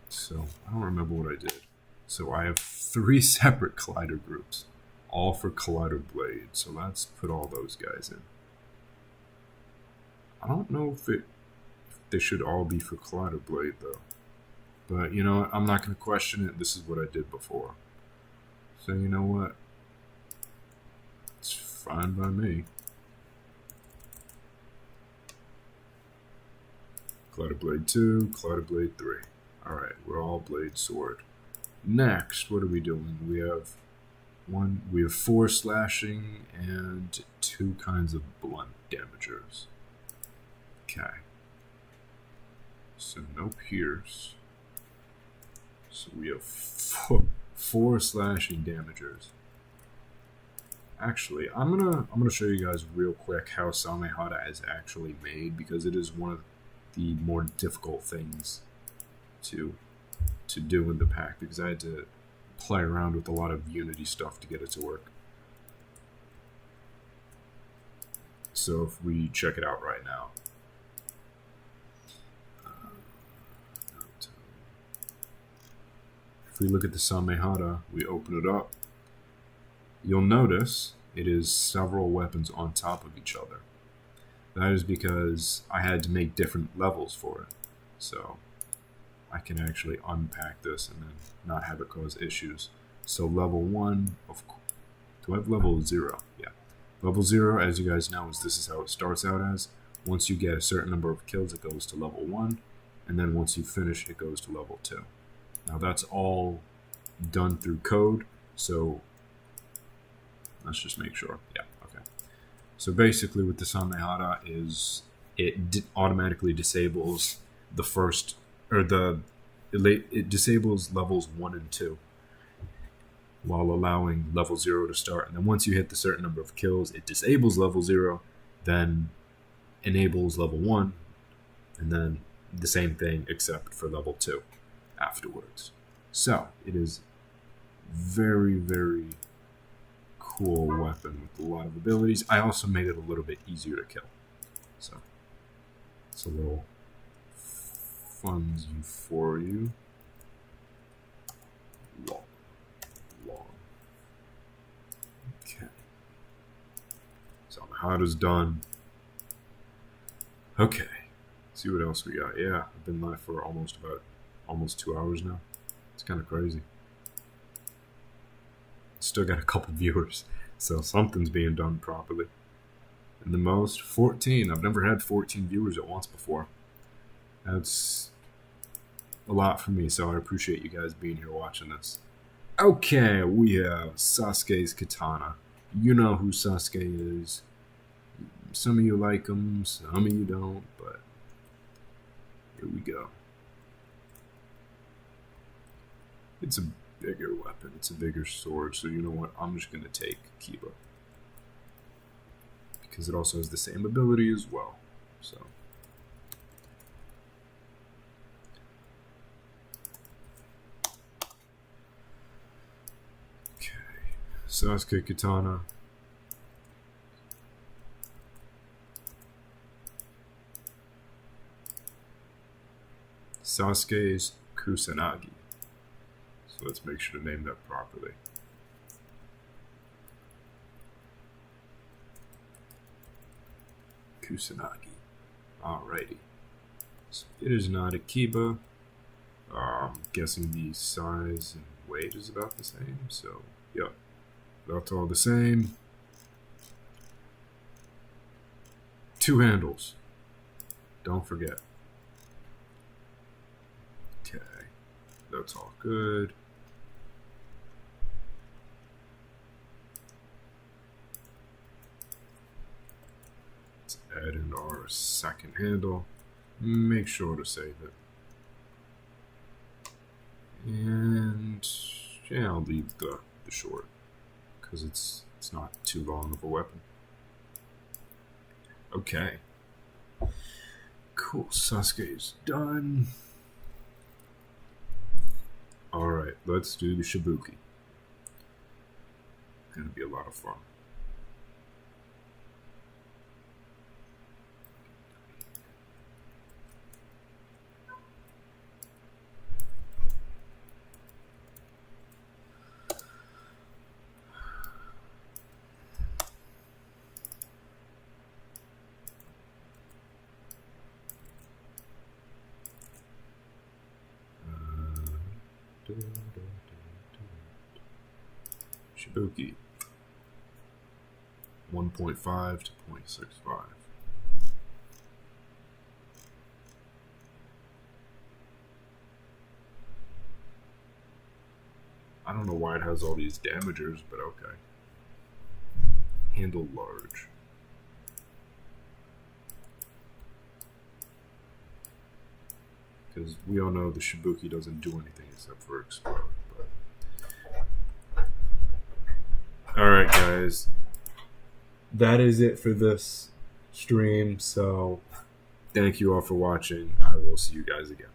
So, I don't remember what I did. So I have 3 separate collider groups, all for collider blade. So let's put all those guys in. I don't know if they should all be for collider blade though. But you know what? I'm not going to question it. This is what I did before. So you know what? It's fine by me. Collider blade 2, collider blade 3. Alright, we're all blade sword. Next, what are we doing? We have 4 slashing and 2 kinds of blunt damagers. Okay. So no pierce. So we have 4 slashing damagers. Actually, I'm gonna show you guys real quick how Samehara is actually made, because it is one of the more difficult things to do in the pack, because I had to play around with a lot of Unity stuff to get it to work. So if we check it out right now. If we look at the Samehara, we open it up, you'll notice it is several weapons on top of each other. That is because I had to make different levels for it. So I can actually unpack this and then not have it cause issues. So level 1, do I have level 0? Yeah. Level 0, as you guys know, this is how it starts out as. Once you get a certain number of kills, it goes to level 1. And then once you finish, it goes to level 2. Now that's all done through code. So let's just make sure. Yeah, okay. So basically with the Samehara is it automatically disables the first, or it disables levels 1 and 2. while allowing level 0 to start. And then once you hit the certain number of kills, it disables level 0, then enables level 1, and then the same thing except for level 2 afterwards. So it is very, very cool weapon with a lot of abilities. I also made it a little bit easier to kill. So it's a little funzy for you. Long. Okay. So the HUD is done. Okay. See what else we got. Yeah, I've been live for almost 2 hours now. It's kind of crazy. Still got a couple viewers, so something's being done properly. And the most, 14. I've never had 14 viewers at once before. That's a lot for me, so I appreciate you guys being here watching this. Okay, we have Sasuke's katana. You know who Sasuke is. Some of you like him, some of you don't, but here we go. It's a bigger weapon. It's a bigger sword, so you know what? I'm just going to take Kiba. Because it also has the same ability as well. So. Okay. Sasuke katana. Sasuke's Kusanagi. So let's make sure to name that properly. Kusanagi. Alrighty. So it is not a Kiba. I'm guessing the size and weight is about the same. So, yep. That's all the same. 2 handles. Don't forget. Okay. That's all good. Let's add in our second handle. Make sure to save it. And yeah, I'll leave the short because it's not too long of a weapon. Okay. Cool. Sasuke's done. Alright, let's do the Shibuki. Gonna be a lot of fun. Shibuki 1.5 to 0.65. I don't know why it has all these damagers, but okay. Handle large. Because we all know the Shibuki doesn't do anything except for explode. Alright guys, that is it for this stream, so thank you all for watching. I will see you guys again.